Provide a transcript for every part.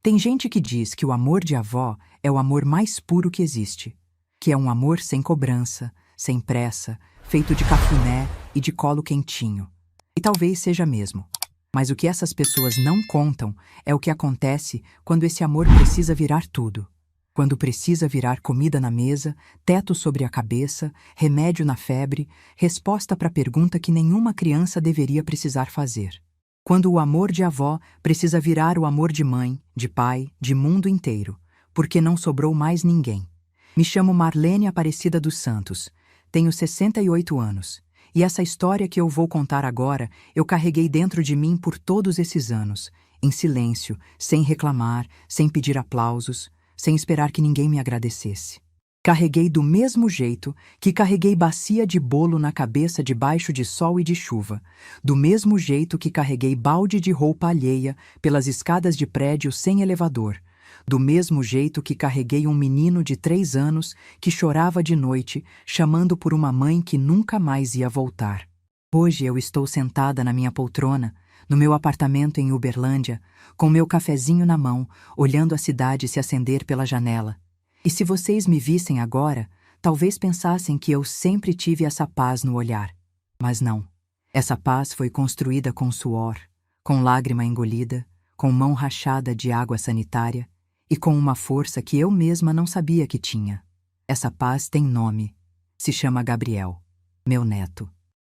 Tem gente que diz que o amor de avó é o amor mais puro que existe, que é um amor sem cobrança, sem pressa, feito de cafuné e de colo quentinho. E talvez seja mesmo. Mas o que essas pessoas não contam é o que acontece quando esse amor precisa virar tudo. Quando precisa virar comida na mesa, teto sobre a cabeça, remédio na febre, resposta para a pergunta que nenhuma criança deveria precisar fazer. Quando o amor de avó precisa virar o amor de mãe, de pai, de mundo inteiro, porque não sobrou mais ninguém. Me chamo Marlene Aparecida dos Santos, tenho 68 anos, e essa história que eu vou contar agora eu carreguei dentro de mim por todos esses anos, em silêncio, sem reclamar, sem pedir aplausos, sem esperar que ninguém me agradecesse. Carreguei do mesmo jeito que carreguei bacia de bolo na cabeça debaixo de sol e de chuva, do mesmo jeito que carreguei balde de roupa alheia pelas escadas de prédio sem elevador, do mesmo jeito que carreguei um menino de 3 anos que chorava de noite, chamando por uma mãe que nunca mais ia voltar. Hoje eu estou sentada na minha poltrona, no meu apartamento em Uberlândia, com meu cafezinho na mão, olhando a cidade se acender pela janela. E se vocês me vissem agora, talvez pensassem que eu sempre tive essa paz no olhar. Mas não. Essa paz foi construída com suor, com lágrima engolida, com mão rachada de água sanitária e com uma força que eu mesma não sabia que tinha. Essa paz tem nome. Se chama Gabriel, meu neto,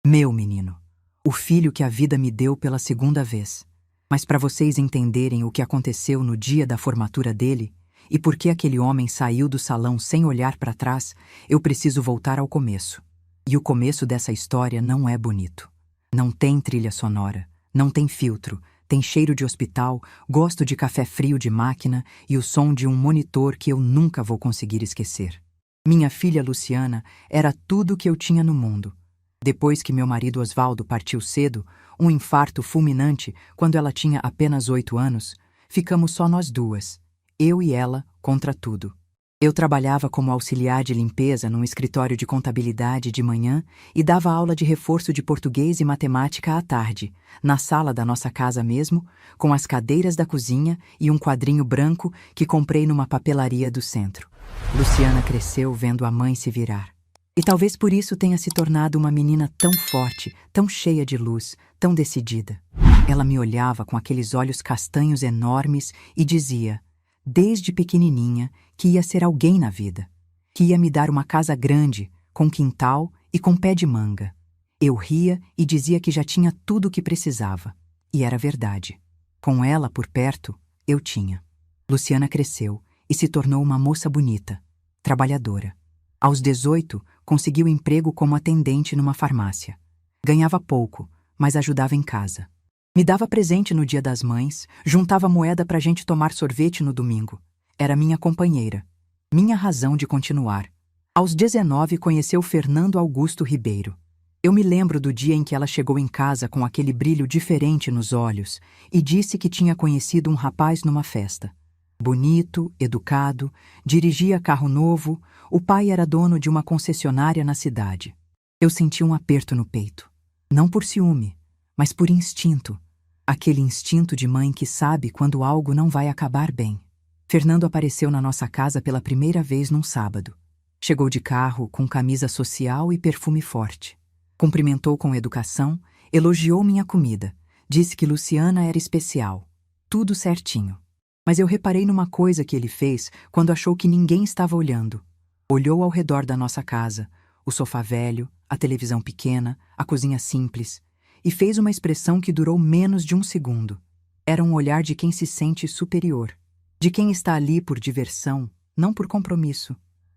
meu menino, o filho que a vida me deu pela segunda vez. Mas para vocês entenderem o que aconteceu no dia da formatura dele e por que aquele homem saiu do salão sem olhar para trás, eu preciso voltar ao começo. E o começo dessa história não é bonito. Não tem trilha sonora, não tem filtro, tem cheiro de hospital, gosto de café frio de máquina e o som de um monitor que eu nunca vou conseguir esquecer. Minha filha Luciana era tudo o que eu tinha no mundo. Depois que meu marido Osvaldo partiu cedo, um infarto fulminante quando ela tinha apenas 8 anos, ficamos só nós duas, eu e ela, contra tudo. Eu trabalhava como auxiliar de limpeza num escritório de contabilidade de manhã e dava aula de reforço de português e matemática à tarde, na sala da nossa casa mesmo, com as cadeiras da cozinha e um quadrinho branco que comprei numa papelaria do centro. Luciana cresceu vendo a mãe se virar. E talvez por isso tenha se tornado uma menina tão forte, tão cheia de luz, tão decidida. Ela me olhava com aqueles olhos castanhos enormes e dizia, desde pequenininha, que ia ser alguém na vida, que ia me dar uma casa grande, com quintal e com pé de manga. Eu ria e dizia que já tinha tudo o que precisava. E era verdade. Com ela por perto, eu tinha. Luciana cresceu e se tornou uma moça bonita, trabalhadora. Aos 18, conseguiu emprego como atendente numa farmácia. Ganhava pouco, mas ajudava em casa. Me dava presente no Dia das Mães, juntava moeda pra gente tomar sorvete no domingo. Era minha companheira, minha razão de continuar. Aos 19, conheceu Fernando Augusto Ribeiro. Eu me lembro do dia em que ela chegou em casa com aquele brilho diferente nos olhos e disse que tinha conhecido um rapaz numa festa. Bonito, educado, dirigia carro novo, o pai era dono de uma concessionária na cidade. Eu senti um aperto no peito. Não por ciúme, mas por instinto. Aquele instinto de mãe que sabe quando algo não vai acabar bem. Fernando apareceu na nossa casa pela primeira vez num sábado. Chegou de carro, com camisa social e perfume forte. Cumprimentou com educação, elogiou minha comida, disse que Luciana era especial. Tudo certinho. Mas eu reparei numa coisa que ele fez quando achou que ninguém estava olhando. Olhou ao redor da nossa casa, o sofá velho, a televisão pequena, a cozinha simples, e fez uma expressão que durou menos de 1 segundo. Era um olhar de quem se sente superior, de quem está ali por diversão, não por compromisso.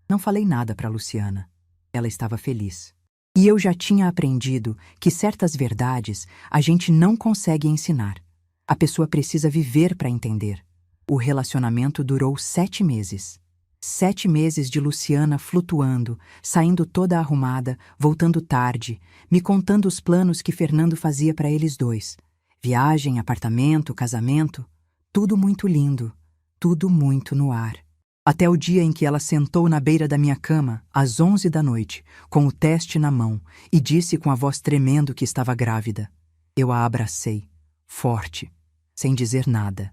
Não falei nada para Luciana. Ela estava feliz. E eu já tinha aprendido que certas verdades a gente não consegue ensinar. A pessoa precisa viver para entender. O relacionamento durou 7 meses. 7 meses de Luciana flutuando, saindo toda arrumada, voltando tarde, me contando os planos que Fernando fazia para eles dois. Viagem, apartamento, casamento, tudo muito lindo, tudo muito no ar. Até o dia em que ela sentou na beira da minha cama, às 11 da noite, com o teste na mão, e disse com a voz tremendo que estava grávida. Eu a abracei, forte, sem dizer nada.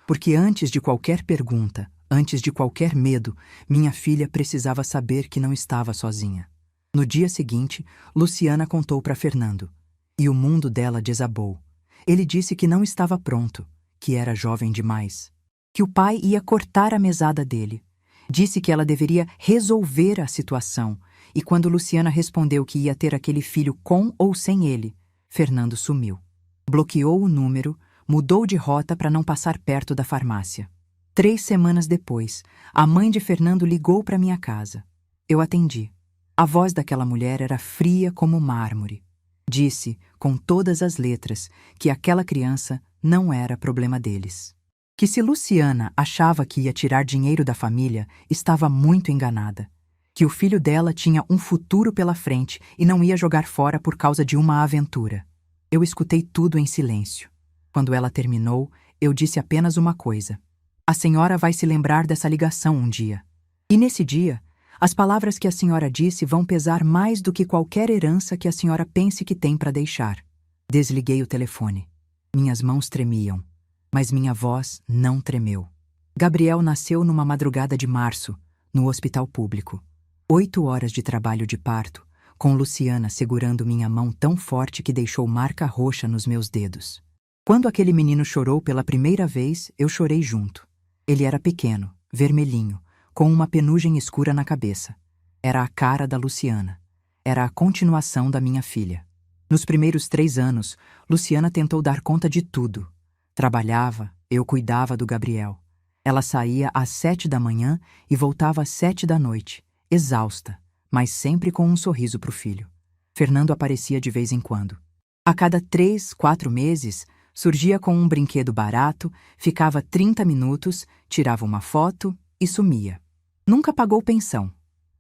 Porque antes de qualquer pergunta, antes de qualquer medo, minha filha precisava saber que não estava sozinha. No dia seguinte, Luciana contou para Fernando. E o mundo dela desabou. Ele disse que não estava pronto, que era jovem demais, que o pai ia cortar a mesada dele. Disse que ela deveria resolver a situação, e quando Luciana respondeu que ia ter aquele filho com ou sem ele, Fernando sumiu. Bloqueou o número, mudou de rota para não passar perto da farmácia. 3 semanas depois, a mãe de Fernando ligou para minha casa. Eu atendi. A voz daquela mulher era fria como mármore. Disse, com todas as letras, que aquela criança não era problema deles. Que se Luciana achava que ia tirar dinheiro da família, estava muito enganada. Que o filho dela tinha um futuro pela frente e não ia jogar fora por causa de uma aventura. Eu escutei tudo em silêncio. Quando ela terminou, eu disse apenas uma coisa. A senhora vai se lembrar dessa ligação um dia. E nesse dia, as palavras que a senhora disse vão pesar mais do que qualquer herança que a senhora pense que tem para deixar. Desliguei o telefone. Minhas mãos tremiam, mas minha voz não tremeu. Gabriel nasceu numa madrugada de março, no hospital público. 8 horas de trabalho de parto, com Luciana segurando minha mão tão forte que deixou marca roxa nos meus dedos. Quando aquele menino chorou pela primeira vez, eu chorei junto. Ele era pequeno, vermelhinho, com uma penugem escura na cabeça. Era a cara da Luciana. Era a continuação da minha filha. Nos primeiros 3 anos, Luciana tentou dar conta de tudo. Trabalhava, eu cuidava do Gabriel. Ela saía às 7 da manhã e voltava às 7 da noite, exausta, mas sempre com um sorriso para o filho. Fernando aparecia de vez em quando. A cada 3, 4 meses, surgia com um brinquedo barato, ficava 30 minutos, tirava uma foto e sumia. Nunca pagou pensão.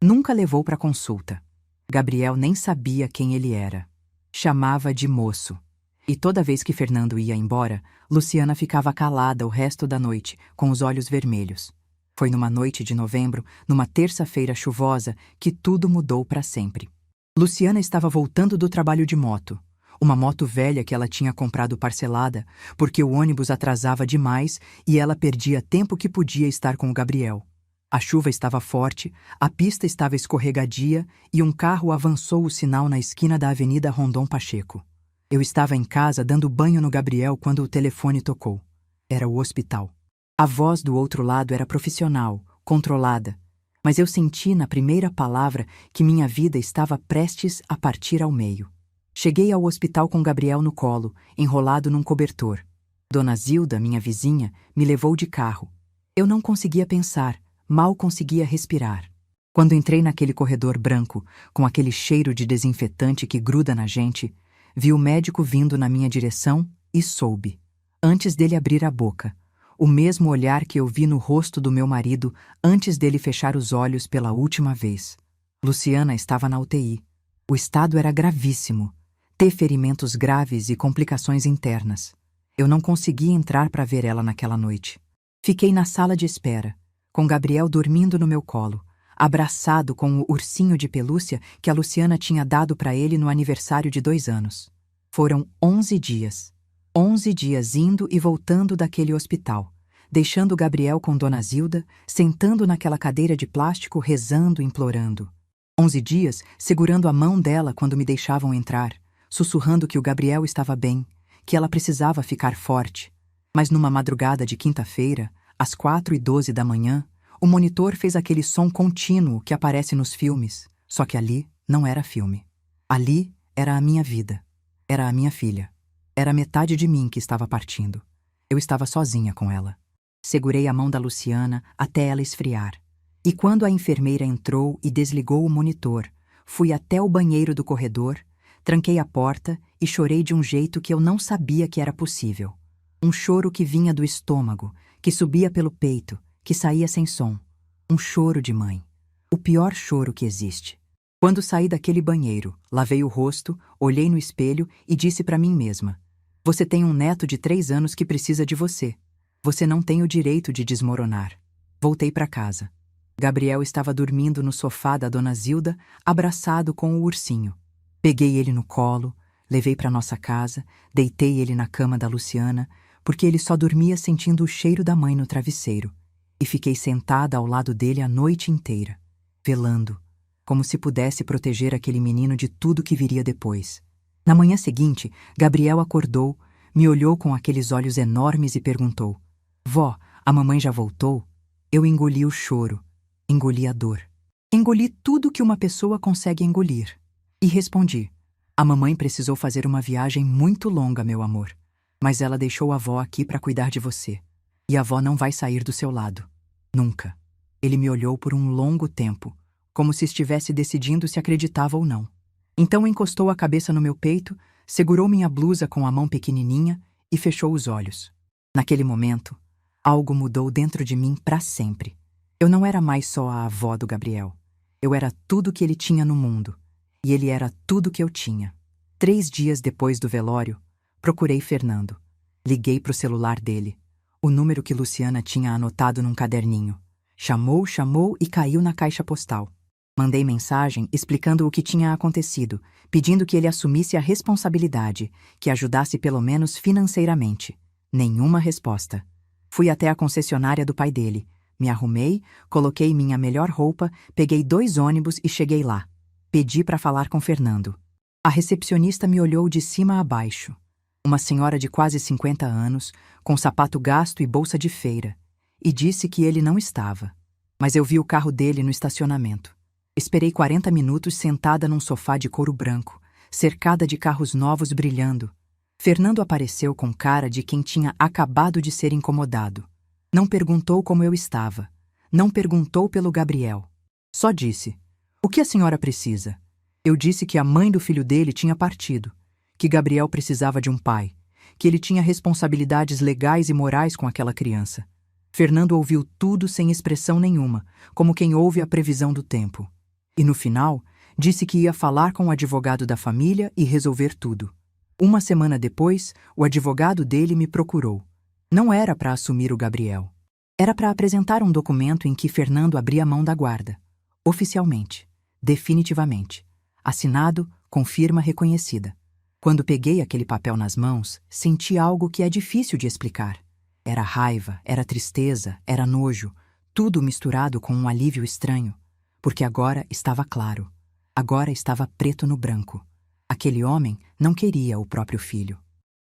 Nunca levou para consulta. Gabriel nem sabia quem ele era. Chamava de moço. E toda vez que Fernando ia embora, Luciana ficava calada o resto da noite, com os olhos vermelhos. Foi numa noite de novembro, numa terça-feira chuvosa, que tudo mudou para sempre. Luciana estava voltando do trabalho de moto. Uma moto velha que ela tinha comprado parcelada, porque o ônibus atrasava demais e ela perdia tempo que podia estar com o Gabriel. A chuva estava forte, a pista estava escorregadia e um carro avançou o sinal na esquina da Avenida Rondon Pacheco. Eu estava em casa dando banho no Gabriel quando o telefone tocou. Era o hospital. A voz do outro lado era profissional, controlada, mas eu senti na primeira palavra que minha vida estava prestes a partir ao meio. Cheguei ao hospital com Gabriel no colo, enrolado num cobertor. Dona Zilda, minha vizinha, me levou de carro. Eu não conseguia pensar, mal conseguia respirar. Quando entrei naquele corredor branco, com aquele cheiro de desinfetante que gruda na gente, vi o médico vindo na minha direção e soube, antes dele abrir a boca, o mesmo olhar que eu vi no rosto do meu marido antes dele fechar os olhos pela última vez. Luciana estava na UTI. O estado era gravíssimo. Ter ferimentos graves e complicações internas. Eu não consegui entrar para ver ela naquela noite. Fiquei na sala de espera, com Gabriel dormindo no meu colo, abraçado com o ursinho de pelúcia que a Luciana tinha dado para ele no aniversário de 2 anos. Foram 11 dias. 11 dias indo e voltando daquele hospital, deixando Gabriel com Dona Zilda, sentando naquela cadeira de plástico, rezando, implorando. 11 dias segurando a mão dela quando me deixavam entrar, sussurrando que o Gabriel estava bem, que ela precisava ficar forte. Mas numa madrugada de quinta-feira, às 4h12 da manhã, o monitor fez aquele som contínuo que aparece nos filmes, só que ali não era filme. Ali era a minha vida. Era a minha filha. Era metade de mim que estava partindo. Eu estava sozinha com ela. Segurei a mão da Luciana até ela esfriar. E quando a enfermeira entrou e desligou o monitor, fui até o banheiro do corredor, tranquei a porta e chorei de um jeito que eu não sabia que era possível. Um choro que vinha do estômago, que subia pelo peito, que saía sem som. Um choro de mãe. O pior choro que existe. Quando saí daquele banheiro, lavei o rosto, olhei no espelho e disse para mim mesma: você tem um neto de 3 anos que precisa de você. Você não tem o direito de desmoronar. Voltei para casa. Gabriel estava dormindo no sofá da Dona Zilda, abraçado com o ursinho. Peguei ele no colo, levei para nossa casa, deitei ele na cama da Luciana, porque ele só dormia sentindo o cheiro da mãe no travesseiro, e fiquei sentada ao lado dele a noite inteira, velando, como se pudesse proteger aquele menino de tudo que viria depois. Na manhã seguinte, Gabriel acordou, me olhou com aqueles olhos enormes e perguntou: Vó, a mamãe já voltou? Eu engoli o choro, engoli a dor. Engoli tudo que uma pessoa consegue engolir. E respondi: A mamãe precisou fazer uma viagem muito longa, meu amor. Mas ela deixou a avó aqui para cuidar de você. E a avó não vai sair do seu lado. Nunca. Ele me olhou por um longo tempo, como se estivesse decidindo se acreditava ou não. Então encostou a cabeça no meu peito, segurou minha blusa com a mão pequenininha e fechou os olhos. Naquele momento, algo mudou dentro de mim para sempre. Eu não era mais só a avó do Gabriel. Eu era tudo que ele tinha no mundo. E ele era tudo que eu tinha. 3 dias depois do velório, procurei Fernando. Liguei para o celular dele. O número que Luciana tinha anotado num caderninho. Chamou e caiu na caixa postal. Mandei mensagem explicando o que tinha acontecido, pedindo que ele assumisse a responsabilidade, que ajudasse pelo menos financeiramente. Nenhuma resposta. Fui até a concessionária do pai dele. Me arrumei, coloquei minha melhor roupa, peguei 2 ônibus e cheguei lá. Pedi para falar com Fernando. A recepcionista me olhou de cima a baixo. Uma senhora de quase 50 anos, com sapato gasto e bolsa de feira, e disse que ele não estava. Mas eu vi o carro dele no estacionamento. Esperei 40 minutos sentada num sofá de couro branco, cercada de carros novos brilhando. Fernando apareceu com cara de quem tinha acabado de ser incomodado. Não perguntou como eu estava. Não perguntou pelo Gabriel. Só disse: O que a senhora precisa? Eu disse que a mãe do filho dele tinha partido, que Gabriel precisava de um pai, que ele tinha responsabilidades legais e morais com aquela criança. Fernando ouviu tudo sem expressão nenhuma, como quem ouve a previsão do tempo. E no final, disse que ia falar com o advogado da família e resolver tudo. Uma semana depois, o advogado dele me procurou. Não era para assumir o Gabriel. Era para apresentar um documento em que Fernando abria mão da guarda. Oficialmente. Definitivamente. Assinado, com firma reconhecida. Quando peguei aquele papel nas mãos, senti algo que é difícil de explicar. Era raiva, era tristeza, era nojo, tudo misturado com um alívio estranho. Porque agora estava claro. Agora estava preto no branco. Aquele homem não queria o próprio filho.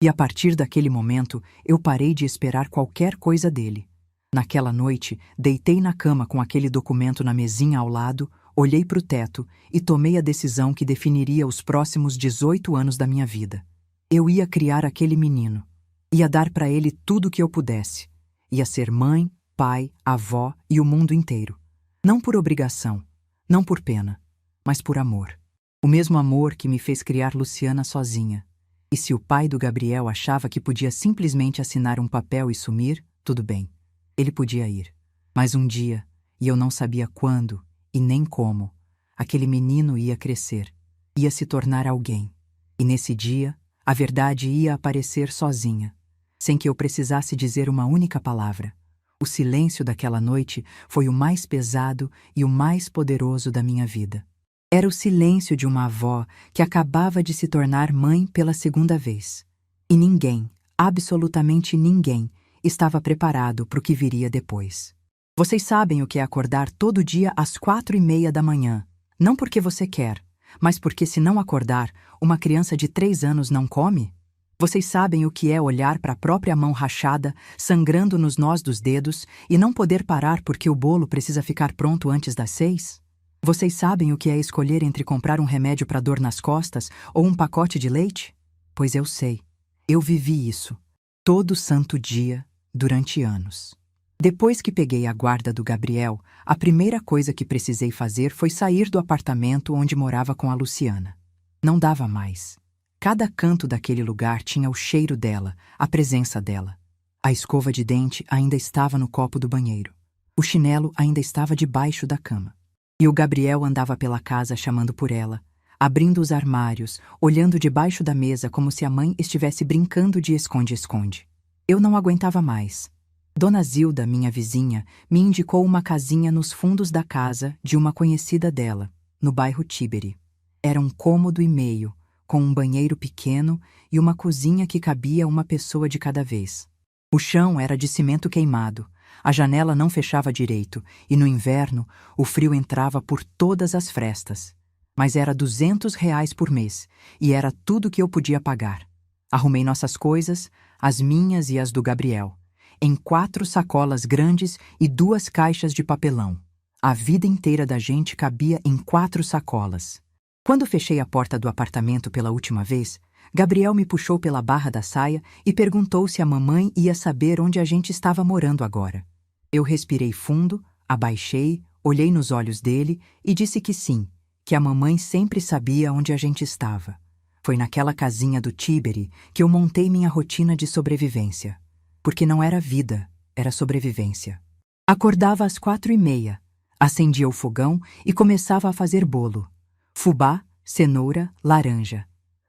E a partir daquele momento, eu parei de esperar qualquer coisa dele. Naquela noite, deitei na cama com aquele documento na mesinha ao lado, olhei para o teto e tomei a decisão que definiria os próximos 18 anos da minha vida. Eu ia criar aquele menino. Ia dar para ele tudo o que eu pudesse. Ia ser mãe, pai, avó e o mundo inteiro. Não por obrigação, não por pena, mas por amor. O mesmo amor que me fez criar Luciana sozinha. E se o pai do Gabriel achava que podia simplesmente assinar um papel e sumir, tudo bem. Ele podia ir. Mas um dia, e eu não sabia quando e nem como, aquele menino ia crescer, ia se tornar alguém. E nesse dia, a verdade ia aparecer sozinha, sem que eu precisasse dizer uma única palavra. O silêncio daquela noite foi o mais pesado e o mais poderoso da minha vida. Era o silêncio de uma avó que acabava de se tornar mãe pela segunda vez. E ninguém, absolutamente ninguém, estava preparado para o que viria depois. Vocês sabem o que é acordar todo dia às 4:30 da manhã, não porque você quer, mas porque se não acordar, uma criança de 3 anos não come? Vocês sabem o que é olhar para a própria mão rachada, sangrando nos nós dos dedos, e não poder parar porque o bolo precisa ficar pronto antes das 6? Vocês sabem o que é escolher entre comprar um remédio para dor nas costas ou um pacote de leite? Pois eu sei. Eu vivi isso. Todo santo dia, durante anos. Depois que peguei a guarda do Gabriel, a primeira coisa que precisei fazer foi sair do apartamento onde morava com a Luciana. Não dava mais. Cada canto daquele lugar tinha o cheiro dela, a presença dela. A escova de dente ainda estava no copo do banheiro. O chinelo ainda estava debaixo da cama. E o Gabriel andava pela casa chamando por ela, abrindo os armários, olhando debaixo da mesa como se a mãe estivesse brincando de esconde-esconde. Eu não aguentava mais. Dona Zilda, minha vizinha, me indicou uma casinha nos fundos da casa de uma conhecida dela, no bairro Tíberi. Era um cômodo e meio, com um banheiro pequeno e uma cozinha que cabia uma pessoa de cada vez. O chão era de cimento queimado, a janela não fechava direito e no inverno o frio entrava por todas as frestas. Mas era R$ 200 por mês e era tudo que eu podia pagar. Arrumei nossas coisas, as minhas e as do Gabriel, em 4 sacolas grandes e 2 caixas de papelão. A vida inteira da gente cabia em 4 sacolas. Quando fechei a porta do apartamento pela última vez, Gabriel me puxou pela barra da saia e perguntou se a mamãe ia saber onde a gente estava morando agora. Eu respirei fundo, abaixei, olhei nos olhos dele e disse que sim, que a mamãe sempre sabia onde a gente estava. Foi naquela casinha do Tiberi que eu montei minha rotina de sobrevivência. Porque não era vida, era sobrevivência. Acordava às 4h30, acendia o fogão e começava a fazer bolo. Fubá, cenoura, laranja.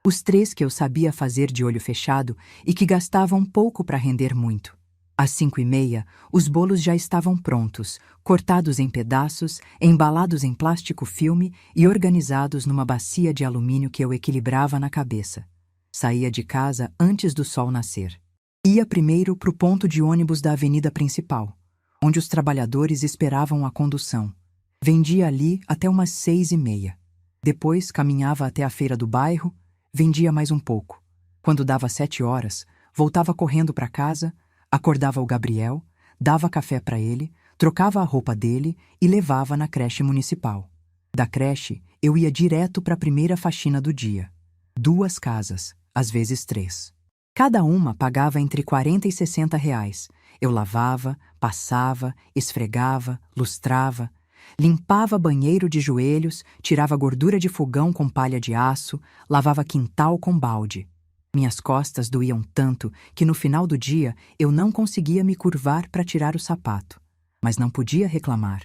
Os 3 que eu sabia fazer de olho fechado e que gastavam pouco para render muito. Às 5h30, os bolos já estavam prontos, cortados em pedaços, embalados em plástico filme e organizados numa bacia de alumínio que eu equilibrava na cabeça. Saía de casa antes do sol nascer. Ia primeiro para o ponto de ônibus da avenida principal, onde os trabalhadores esperavam a condução. Vendia ali até umas 6h30. Depois caminhava até a feira do bairro, vendia mais um pouco. Quando dava 7 horas, voltava correndo para casa, acordava o Gabriel, dava café para ele, trocava a roupa dele e levava na creche municipal. Da creche, eu ia direto para a primeira faxina do dia. 2 casas, às vezes 3. Cada uma pagava entre R$ 40 e R$ 60. Eu lavava, passava, esfregava, lustrava, limpava banheiro de joelhos, tirava gordura de fogão com palha de aço, lavava quintal com balde. Minhas costas doíam tanto que no final do dia eu não conseguia me curvar para tirar o sapato. Mas não podia reclamar.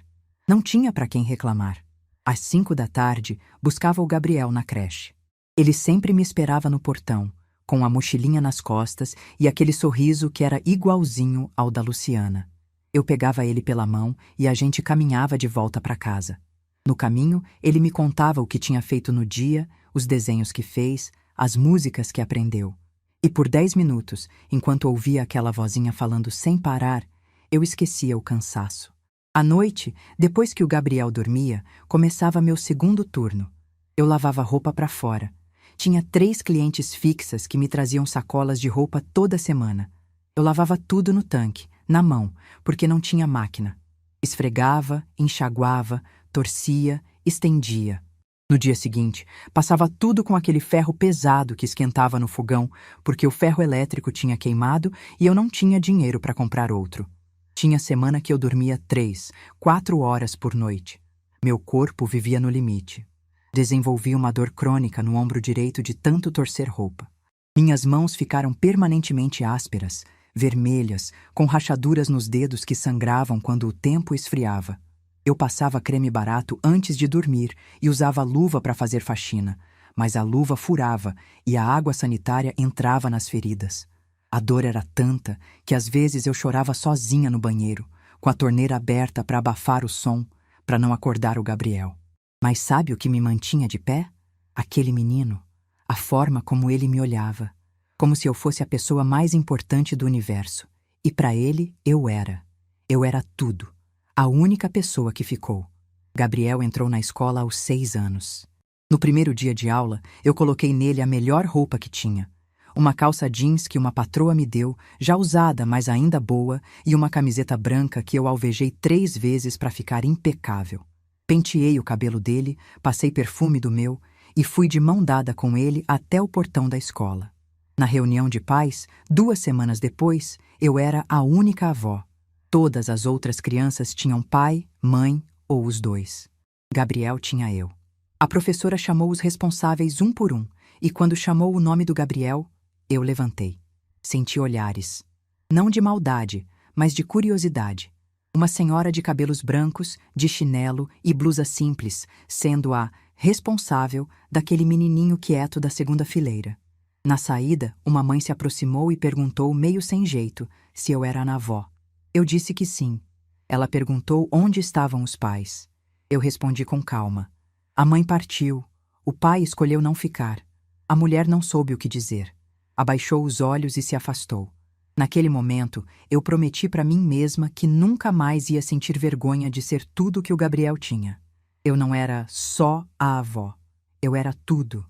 Não tinha para quem reclamar. Às 5 da tarde, buscava o Gabriel na creche. Ele sempre me esperava no portão, com a mochilinha nas costas e aquele sorriso que era igualzinho ao da Luciana. Eu pegava ele pela mão e a gente caminhava de volta para casa. No caminho, ele me contava o que tinha feito no dia, os desenhos que fez, as músicas que aprendeu. E por 10 minutos, enquanto ouvia aquela vozinha falando sem parar, eu esquecia o cansaço. À noite, depois que o Gabriel dormia, começava meu segundo turno. Eu lavava roupa para fora. Tinha 3 clientes fixas que me traziam sacolas de roupa toda semana. Eu lavava tudo no tanque, na mão, porque não tinha máquina. Esfregava, enxaguava, torcia, estendia. No dia seguinte, passava tudo com aquele ferro pesado que esquentava no fogão, porque o ferro elétrico tinha queimado e eu não tinha dinheiro para comprar outro. Tinha semana que eu dormia 3, 4 horas por noite. Meu corpo vivia no limite. Desenvolvi uma dor crônica no ombro direito de tanto torcer roupa. Minhas mãos ficaram permanentemente ásperas, vermelhas, com rachaduras nos dedos que sangravam quando o tempo esfriava. Eu passava creme barato antes de dormir e usava luva para fazer faxina, mas a luva furava e a água sanitária entrava nas feridas. A dor era tanta que às vezes eu chorava sozinha no banheiro, com a torneira aberta para abafar o som, para não acordar o Gabriel. Mas sabe o que me mantinha de pé? Aquele menino, a forma como ele me olhava, como se eu fosse a pessoa mais importante do universo. E para ele, eu era. Eu era tudo. A única pessoa que ficou. Gabriel entrou na escola aos 6 anos. No primeiro dia de aula, eu coloquei nele a melhor roupa que tinha. Uma calça jeans que uma patroa me deu, já usada, mas ainda boa, e uma camiseta branca que eu alvejei 3 vezes para ficar impecável. Penteei o cabelo dele, passei perfume do meu e fui de mão dada com ele até o portão da escola. Na reunião de pais, 2 semanas depois, eu era a única avó. Todas as outras crianças tinham pai, mãe ou os 2. Gabriel tinha eu. A professora chamou os responsáveis um por um, e quando chamou o nome do Gabriel, eu levantei. Senti olhares. Não de maldade, mas de curiosidade. Uma senhora de cabelos brancos, de chinelo e blusa simples, sendo a responsável daquele menininho quieto da segunda fileira. Na saída, uma mãe se aproximou e perguntou, meio sem jeito, se eu era a avó. Eu disse que sim. Ela perguntou onde estavam os pais. Eu respondi com calma. A mãe partiu. O pai escolheu não ficar. A mulher não soube o que dizer. Abaixou os olhos e se afastou. Naquele momento, eu prometi para mim mesma que nunca mais ia sentir vergonha de ser tudo que o Gabriel tinha. Eu não era só a avó. Eu era tudo.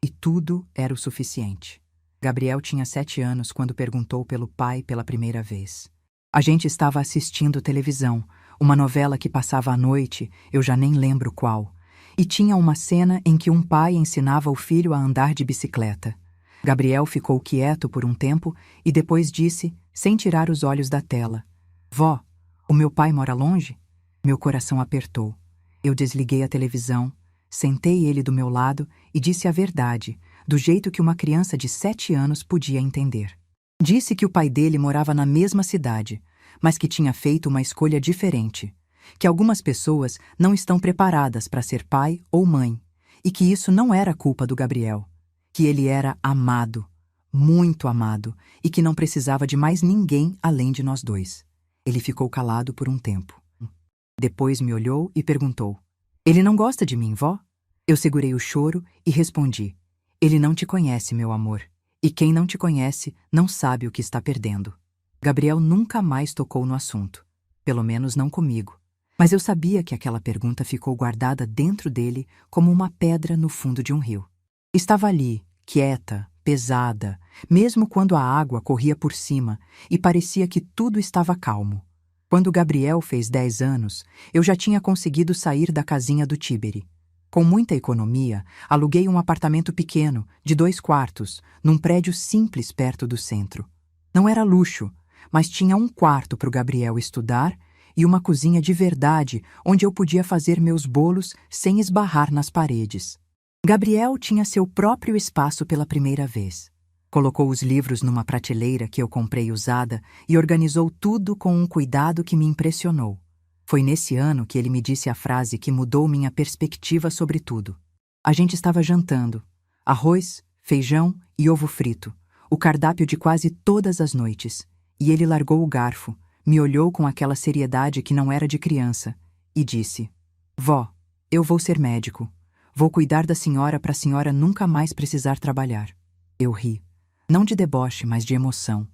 E tudo era o suficiente. Gabriel tinha 7 anos quando perguntou pelo pai pela primeira vez. A gente estava assistindo televisão, uma novela que passava à noite, eu já nem lembro qual, e tinha uma cena em que um pai ensinava o filho a andar de bicicleta. Gabriel ficou quieto por um tempo e depois disse, sem tirar os olhos da tela: Vó, o meu pai mora longe? Meu coração apertou. Eu desliguei a televisão, sentei ele do meu lado e disse a verdade, do jeito que uma criança de 7 anos podia entender. Disse que o pai dele morava na mesma cidade, mas que tinha feito uma escolha diferente, que algumas pessoas não estão preparadas para ser pai ou mãe, e que isso não era culpa do Gabriel, que ele era amado, muito amado, e que não precisava de mais ninguém além de nós dois. Ele ficou calado por um tempo. Depois me olhou e perguntou: Ele não gosta de mim, vó? Eu segurei o choro e respondi: Ele não te conhece, meu amor. E quem não te conhece não sabe o que está perdendo. Gabriel nunca mais tocou no assunto. Pelo menos não comigo. Mas eu sabia que aquela pergunta ficou guardada dentro dele como uma pedra no fundo de um rio. Estava ali, quieta, pesada, mesmo quando a água corria por cima e parecia que tudo estava calmo. Quando Gabriel fez 10 anos, eu já tinha conseguido sair da casinha do Tiberi. Com muita economia, aluguei um apartamento pequeno, de 2 quartos, num prédio simples perto do centro. Não era luxo, mas tinha um quarto para o Gabriel estudar e uma cozinha de verdade onde eu podia fazer meus bolos sem esbarrar nas paredes. Gabriel tinha seu próprio espaço pela primeira vez. Colocou os livros numa prateleira que eu comprei usada e organizou tudo com um cuidado que me impressionou. Foi nesse ano que ele me disse a frase que mudou minha perspectiva sobre tudo. A gente estava jantando. Arroz, feijão e ovo frito. O cardápio de quase todas as noites. E ele largou o garfo, me olhou com aquela seriedade que não era de criança e disse: Vó, eu vou ser médico. Vou cuidar da senhora para a senhora nunca mais precisar trabalhar. Eu ri. Não de deboche, mas de emoção.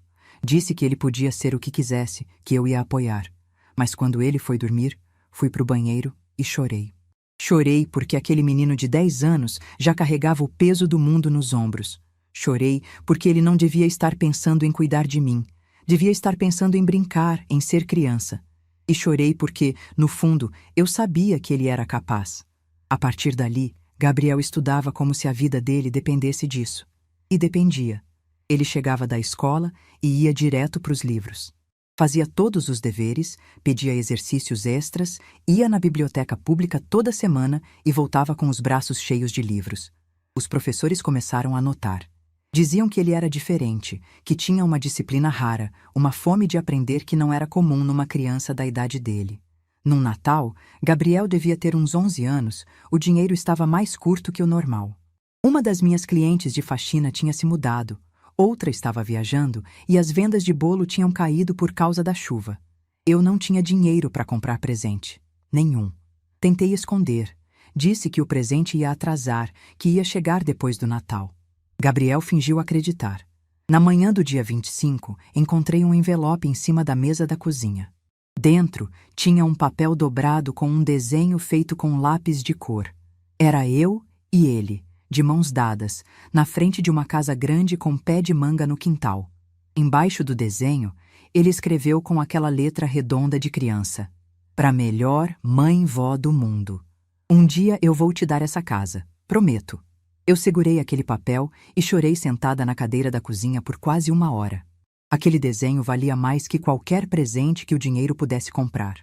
Disse que ele podia ser o que quisesse, que eu ia apoiar. Mas quando ele foi dormir, fui para o banheiro e chorei. Chorei porque aquele menino de 10 anos já carregava o peso do mundo nos ombros. Chorei porque ele não devia estar pensando em cuidar de mim. Devia estar pensando em brincar, em ser criança. E chorei porque, no fundo, eu sabia que ele era capaz. A partir dali, Gabriel estudava como se a vida dele dependesse disso. E dependia. Ele chegava da escola e ia direto para os livros. Fazia todos os deveres, pedia exercícios extras, ia na biblioteca pública toda semana e voltava com os braços cheios de livros. Os professores começaram a notar. Diziam que ele era diferente, que tinha uma disciplina rara, uma fome de aprender que não era comum numa criança da idade dele. Num Natal, Gabriel devia ter uns 11 anos, o dinheiro estava mais curto que o normal. Uma das minhas clientes de faxina tinha se mudado. Outra estava viajando e as vendas de bolo tinham caído por causa da chuva. Eu não tinha dinheiro para comprar presente. Nenhum. Tentei esconder. Disse que o presente ia atrasar, que ia chegar depois do Natal. Gabriel fingiu acreditar. Na manhã do dia 25, encontrei um envelope em cima da mesa da cozinha. Dentro tinha um papel dobrado com um desenho feito com lápis de cor. Era eu e ele, de mãos dadas, na frente de uma casa grande com pé de manga no quintal. Embaixo do desenho, ele escreveu com aquela letra redonda de criança: Pra melhor mãe-vó do mundo. Um dia eu vou te dar essa casa, prometo. Eu segurei aquele papel e chorei sentada na cadeira da cozinha por quase 1 hora. Aquele desenho valia mais que qualquer presente que o dinheiro pudesse comprar.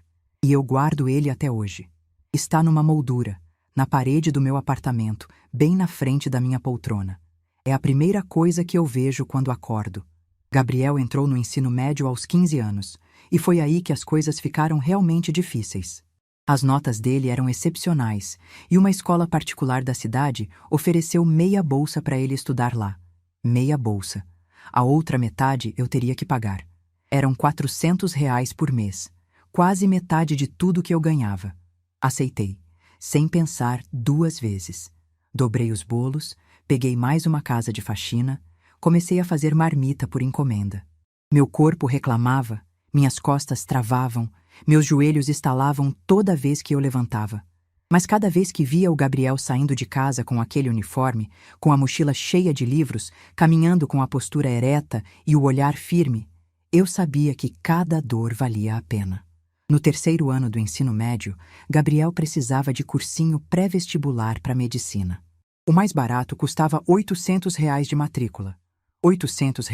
E eu guardo ele até hoje. Está numa moldura, na parede do meu apartamento, bem na frente da minha poltrona. É a primeira coisa que eu vejo quando acordo. Gabriel entrou no ensino médio aos 15 anos, e foi aí que as coisas ficaram realmente difíceis. As notas dele eram excepcionais, e uma escola particular da cidade ofereceu meia bolsa para ele estudar lá. Meia bolsa. A outra metade eu teria que pagar. Eram R$ 400 por mês, quase metade de tudo que eu ganhava. Aceitei, sem pensar 2 vezes. Dobrei os bolos, peguei mais uma casa de faxina, comecei a fazer marmita por encomenda. Meu corpo reclamava, minhas costas travavam, meus joelhos estalavam toda vez que eu levantava. Mas cada vez que via o Gabriel saindo de casa com aquele uniforme, com a mochila cheia de livros, caminhando com a postura ereta e o olhar firme, eu sabia que cada dor valia a pena. No terceiro ano do ensino médio, Gabriel precisava de cursinho pré-vestibular para medicina. O mais barato custava R$ 800 de matrícula. R$ 800.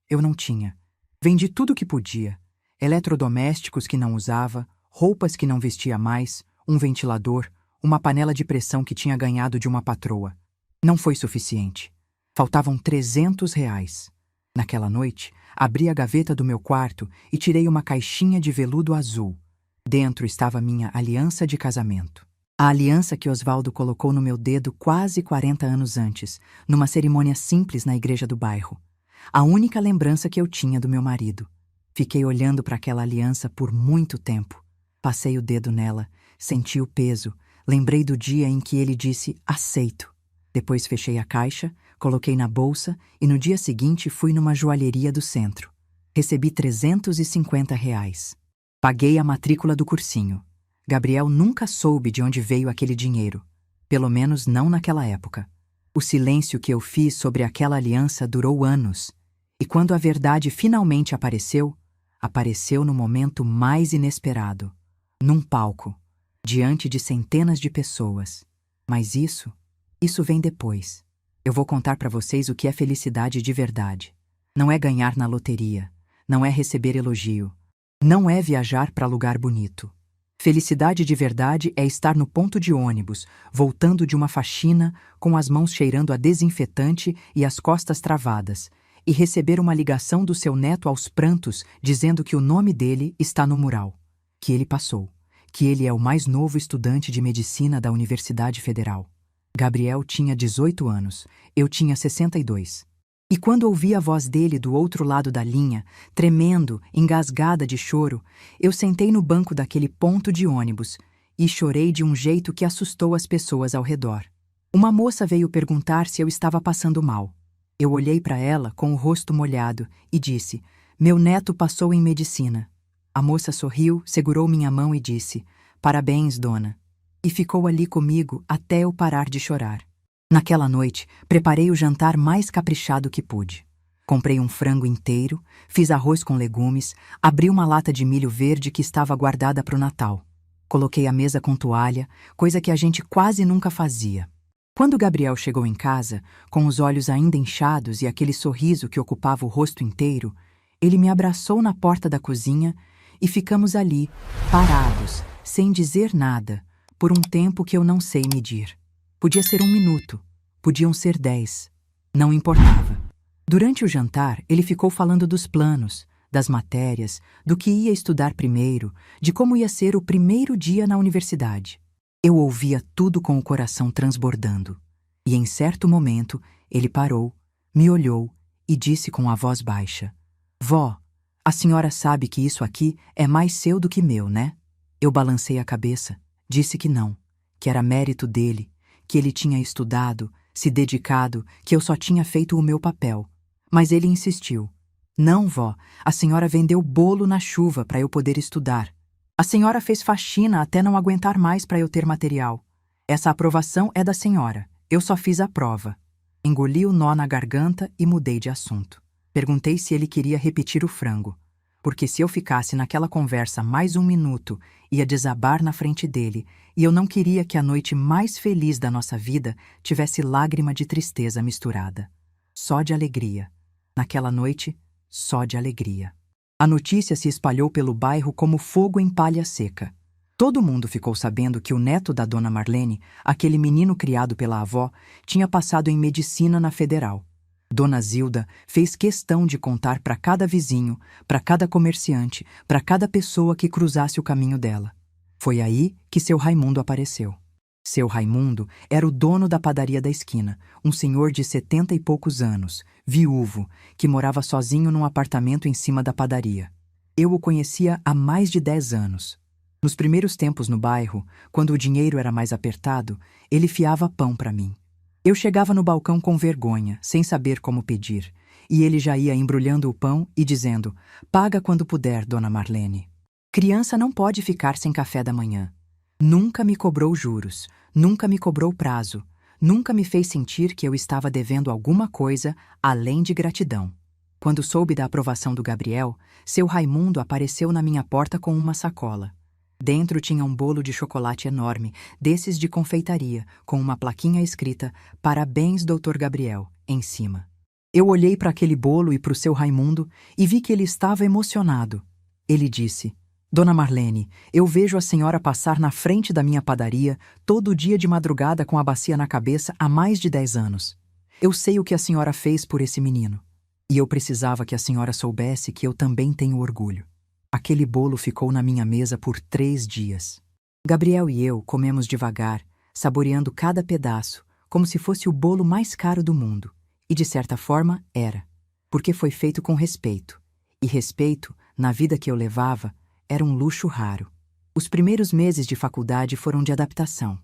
Eu não tinha. Vendi tudo o que podia. Eletrodomésticos que não usava, roupas que não vestia mais, um ventilador, uma panela de pressão que tinha ganhado de uma patroa. Não foi suficiente. Faltavam R$ 300. Naquela noite, abri a gaveta do meu quarto e tirei uma caixinha de veludo azul. Dentro estava minha aliança de casamento. A aliança que Osvaldo colocou no meu dedo quase 40 anos antes, numa cerimônia simples na igreja do bairro. A única lembrança que eu tinha do meu marido. Fiquei olhando para aquela aliança por muito tempo. Passei o dedo nela, senti o peso, lembrei do dia em que ele disse aceito. Depois fechei a caixa, coloquei na bolsa e no dia seguinte fui numa joalheria do centro. Recebi R$ 350. Paguei a matrícula do cursinho. Gabriel nunca soube de onde veio aquele dinheiro. Pelo menos não naquela época. O silêncio que eu fiz sobre aquela aliança durou anos. E quando a verdade finalmente apareceu, apareceu no momento mais inesperado. Num palco, diante de centenas de pessoas. Mas isso vem depois. Eu vou contar para vocês o que é felicidade de verdade. Não é ganhar na loteria, não é receber elogio, não é viajar para lugar bonito. Felicidade de verdade é estar no ponto de ônibus, voltando de uma faxina, com as mãos cheirando a desinfetante e as costas travadas, e receber uma ligação do seu neto aos prantos dizendo que o nome dele está no mural, que ele passou, que ele é o mais novo estudante de medicina da Universidade Federal. Gabriel tinha 18 anos, eu tinha 62. E quando ouvi a voz dele do outro lado da linha, tremendo, engasgada de choro, eu sentei no banco daquele ponto de ônibus e chorei de um jeito que assustou as pessoas ao redor. Uma moça veio perguntar se eu estava passando mal. Eu olhei para ela com o rosto molhado e disse: "Meu neto passou em medicina." A moça sorriu, segurou minha mão e disse: "Parabéns, dona." E ficou ali comigo até eu parar de chorar. Naquela noite, preparei o jantar mais caprichado que pude. Comprei um frango inteiro, fiz arroz com legumes, abri uma lata de milho verde que estava guardada para o Natal. Coloquei a mesa com toalha, coisa que a gente quase nunca fazia. Quando Gabriel chegou em casa, com os olhos ainda inchados e aquele sorriso que ocupava o rosto inteiro, ele me abraçou na porta da cozinha e ficamos ali, parados, sem dizer nada, por um tempo que eu não sei medir. Podia ser 1 minuto, podiam ser 10. Não importava. Durante o jantar, ele ficou falando dos planos, das matérias, do que ia estudar primeiro, de como ia ser o primeiro dia na universidade. Eu ouvia tudo com o coração transbordando. E em certo momento, ele parou, me olhou e disse com a voz baixa: "Vó, a senhora sabe que isso aqui é mais seu do que meu, né?" Eu balancei a cabeça, disse que não, que era mérito dele, que ele tinha estudado, se dedicado, que eu só tinha feito o meu papel. Mas ele insistiu: "Não, vó, a senhora vendeu bolo na chuva para eu poder estudar. A senhora fez faxina até não aguentar mais para eu ter material. Essa aprovação é da senhora, eu só fiz a prova." Engoli o nó na garganta e mudei de assunto. Perguntei se ele queria repetir o frango, porque se eu ficasse naquela conversa mais 1 minuto, ia desabar na frente dele, e eu não queria que a noite mais feliz da nossa vida tivesse lágrima de tristeza misturada. Só de alegria. Naquela noite, só de alegria. A notícia se espalhou pelo bairro como fogo em palha seca. Todo mundo ficou sabendo que o neto da dona Marlene, aquele menino criado pela avó, tinha passado em medicina na Federal. Dona Zilda fez questão de contar para cada vizinho, para cada comerciante, para cada pessoa que cruzasse o caminho dela. Foi aí que seu Raimundo apareceu. Seu Raimundo era o dono da padaria da esquina, um senhor de 70 e poucos anos, viúvo, que morava sozinho num apartamento em cima da padaria. Eu o conhecia há mais de 10 anos. Nos primeiros tempos no bairro, quando o dinheiro era mais apertado, ele fiava pão para mim. Eu chegava no balcão com vergonha, sem saber como pedir. e ele já ia embrulhando o pão e dizendo: "Paga quando puder, dona Marlene." Criança não pode ficar sem café da manhã. Nunca me cobrou juros, nunca me cobrou prazo, nunca me fez sentir que eu estava devendo alguma coisa além de gratidão. Quando soube da aprovação do Gabriel, seu Raimundo apareceu na minha porta com uma sacola. Dentro tinha um bolo de chocolate enorme, desses de confeitaria, com uma plaquinha escrita "Parabéns, Dr. Gabriel", em cima. Eu olhei para aquele bolo e para o seu Raimundo e vi que ele estava emocionado. Ele disse: "Dona Marlene, eu vejo a senhora passar na frente da minha padaria todo dia de madrugada com a bacia na cabeça há mais de 10 anos. Eu sei o que a senhora fez por esse menino. E eu precisava que a senhora soubesse que eu também tenho orgulho." Aquele bolo ficou na minha mesa por 3 dias. Gabriel e eu comemos devagar, saboreando cada pedaço, como se fosse o bolo mais caro do mundo. E de certa forma era, porque foi feito com respeito. E respeito, na vida que eu levava, era um luxo raro. Os primeiros meses de faculdade foram de adaptação.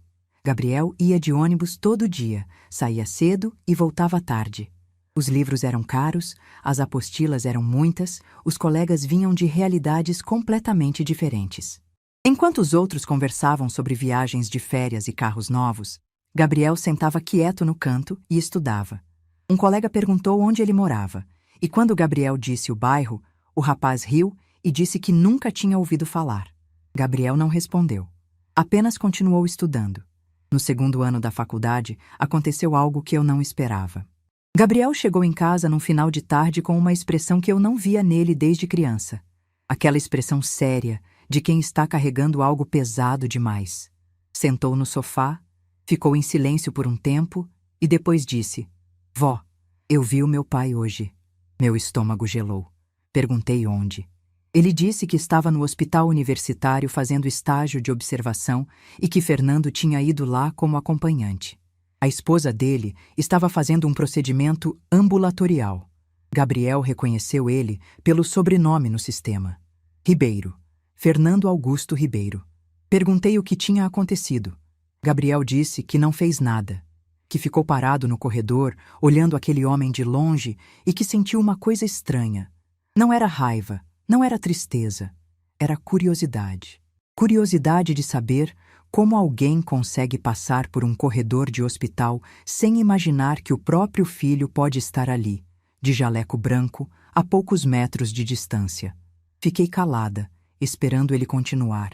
Gabriel ia de ônibus todo dia, saía cedo e voltava tarde. Os livros eram caros, as apostilas eram muitas, os colegas vinham de realidades completamente diferentes. Enquanto os outros conversavam sobre viagens de férias e carros novos, Gabriel sentava quieto no canto e estudava. Um colega perguntou onde ele morava, e quando Gabriel disse o bairro, o rapaz riu e disse que nunca tinha ouvido falar. Gabriel não respondeu. Apenas continuou estudando. No segundo ano da faculdade, aconteceu algo que eu não esperava. Gabriel chegou em casa num final de tarde com uma expressão que eu não via nele desde criança. Aquela expressão séria, de quem está carregando algo pesado demais. Sentou no sofá, ficou em silêncio por um tempo e depois disse: "Vó, eu vi o meu pai hoje." Meu estômago gelou. Perguntei onde. Ele disse que estava no hospital universitário fazendo estágio de observação e que Fernando tinha ido lá como acompanhante. A esposa dele estava fazendo um procedimento ambulatorial. Gabriel reconheceu ele pelo sobrenome no sistema. Ribeiro. Fernando Augusto Ribeiro. Perguntei o que tinha acontecido. Gabriel disse que não fez nada, que ficou parado no corredor, olhando aquele homem de longe e que sentiu uma coisa estranha. Não era raiva, não era tristeza, era curiosidade. Curiosidade de saber como alguém consegue passar por um corredor de hospital sem imaginar que o próprio filho pode estar ali, de jaleco branco, a poucos metros de distância. Fiquei calada, esperando ele continuar.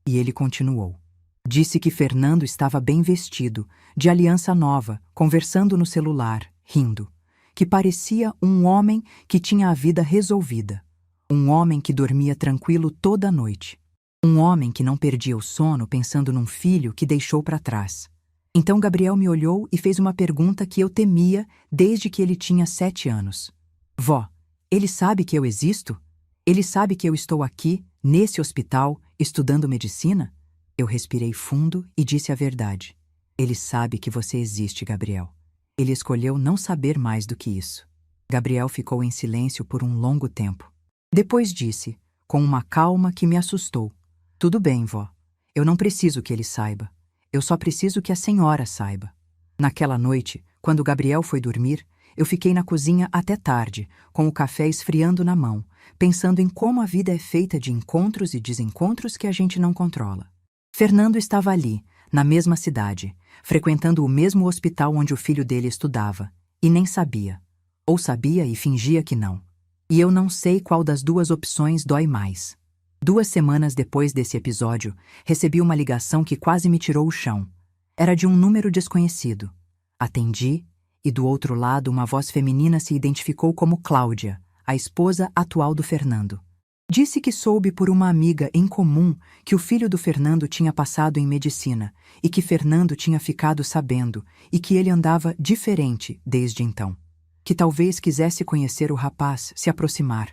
E ele continuou. Disse que Fernando estava bem vestido, de aliança nova, conversando no celular, rindo. Que parecia um homem que tinha a vida resolvida. Um homem que dormia tranquilo toda a noite. Um homem que não perdia o sono pensando num filho que deixou para trás. Então Gabriel me olhou e fez uma pergunta que eu temia desde que ele tinha 7 anos. "Vó, ele sabe que eu existo? Ele sabe que eu estou aqui, nesse hospital, estudando medicina?" Eu respirei fundo e disse a verdade. "Ele sabe que você existe, Gabriel. Ele escolheu não saber mais do que isso." Gabriel ficou em silêncio por um longo tempo. Depois disse, com uma calma que me assustou: "Tudo bem, vó. Eu não preciso que ele saiba. Eu só preciso que a senhora saiba." Naquela noite, quando Gabriel foi dormir, eu fiquei na cozinha até tarde, com o café esfriando na mão, pensando em como a vida é feita de encontros e desencontros que a gente não controla. Fernando estava ali, na mesma cidade, frequentando o mesmo hospital onde o filho dele estudava, e nem sabia. Ou sabia e fingia que não. E eu não sei qual das duas opções dói mais. 2 semanas depois desse episódio, recebi uma ligação que quase me tirou o chão. Era de um número desconhecido. Atendi, e do outro lado uma voz feminina se identificou como Cláudia, a esposa atual do Fernando. Disse que soube por uma amiga em comum que o filho do Fernando tinha passado em medicina e que Fernando tinha ficado sabendo e que ele andava diferente desde então. Que talvez quisesse conhecer o rapaz, se aproximar.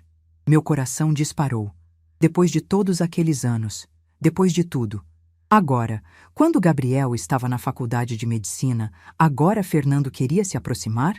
Meu coração disparou. Depois de todos aqueles anos, depois de tudo. Agora, quando Gabriel estava na faculdade de medicina, agora Fernando queria se aproximar?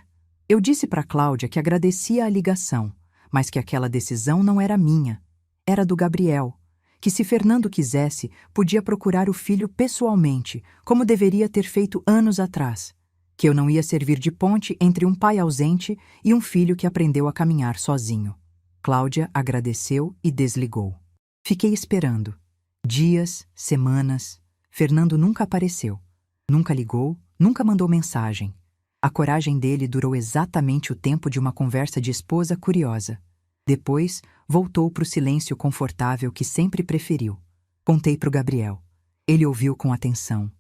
Eu disse para Cláudia que agradecia a ligação, mas que aquela decisão não era minha. Era do Gabriel. Que se Fernando quisesse, podia procurar o filho pessoalmente, como deveria ter feito anos atrás. que eu não ia servir de ponte entre um pai ausente e um filho que aprendeu a caminhar sozinho. Cláudia agradeceu e desligou. Fiquei esperando. Dias, semanas. Fernando nunca apareceu. Nunca ligou, nunca mandou mensagem. A coragem dele durou exatamente o tempo de uma conversa de esposa curiosa. Depois, voltou para o silêncio confortável que sempre preferiu. Contei para o Gabriel. Ele ouviu com atenção.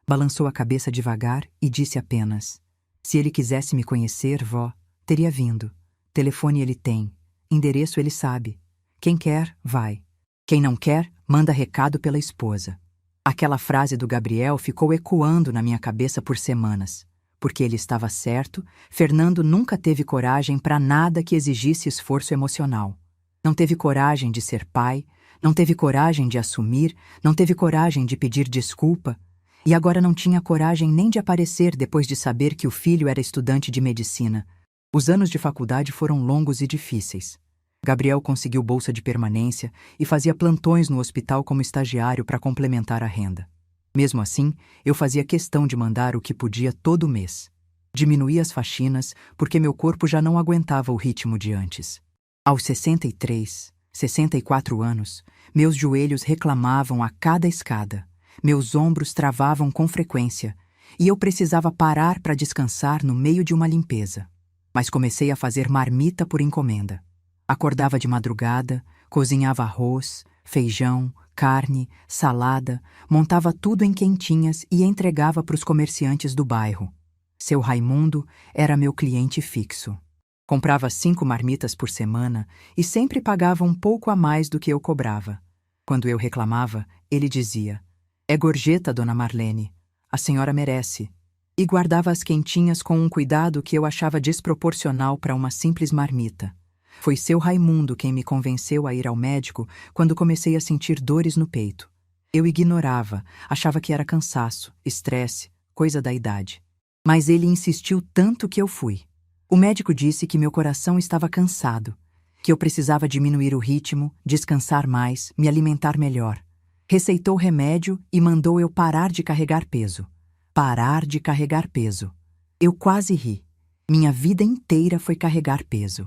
Balançou a cabeça devagar e disse apenas: se ele quisesse me conhecer, vó, teria vindo. Telefone ele tem. Endereço ele sabe. Quem quer, vai. Quem não quer, manda recado pela esposa. Aquela frase do Gabriel ficou ecoando na minha cabeça por semanas. Porque ele estava certo, Fernando nunca teve coragem para nada que exigisse esforço emocional. Não teve coragem de ser pai, não teve coragem de assumir, não teve coragem de pedir desculpa, e agora não tinha coragem nem de aparecer depois de saber que o filho era estudante de medicina. Os anos de faculdade foram longos e difíceis. Gabriel conseguiu bolsa de permanência e fazia plantões no hospital como estagiário para complementar a renda. Mesmo assim, eu fazia questão de mandar o que podia todo mês. Diminuía as faxinas porque meu corpo já não aguentava o ritmo de antes. Aos 63, 64 anos, meus joelhos reclamavam a cada escada, meus ombros travavam com frequência e eu precisava parar para descansar no meio de uma limpeza. Mas comecei a fazer marmita por encomenda. Acordava de madrugada, cozinhava arroz, feijão, carne, salada, montava tudo em quentinhas e entregava para os comerciantes do bairro. Seu Raimundo era meu cliente fixo. Comprava 5 marmitas por semana e sempre pagava um pouco a mais do que eu cobrava. Quando eu reclamava, ele dizia: é gorjeta, dona Marlene. A senhora merece. E guardava as quentinhas com um cuidado que eu achava desproporcional para uma simples marmita. Foi seu Raimundo quem me convenceu a ir ao médico quando comecei a sentir dores no peito. Eu ignorava, achava que era cansaço, estresse, coisa da idade. Mas ele insistiu tanto que eu fui. O médico disse que meu coração estava cansado, que eu precisava diminuir o ritmo, descansar mais, me alimentar melhor. Receitou remédio e mandou eu parar de carregar peso. Parar de carregar peso. Eu quase ri. Minha vida inteira foi carregar peso.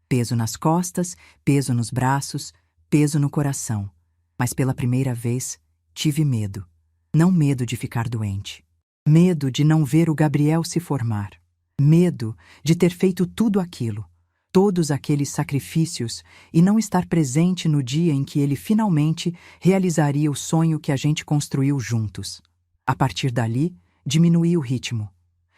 Peso nas costas, peso nos braços, peso no coração. Mas pela primeira vez, tive medo. Não medo de ficar doente. Medo de não ver o Gabriel se formar. Medo de ter feito tudo aquilo, todos aqueles sacrifícios e não estar presente no dia em que ele finalmente realizaria o sonho que a gente construiu juntos. A partir dali, diminuí o ritmo.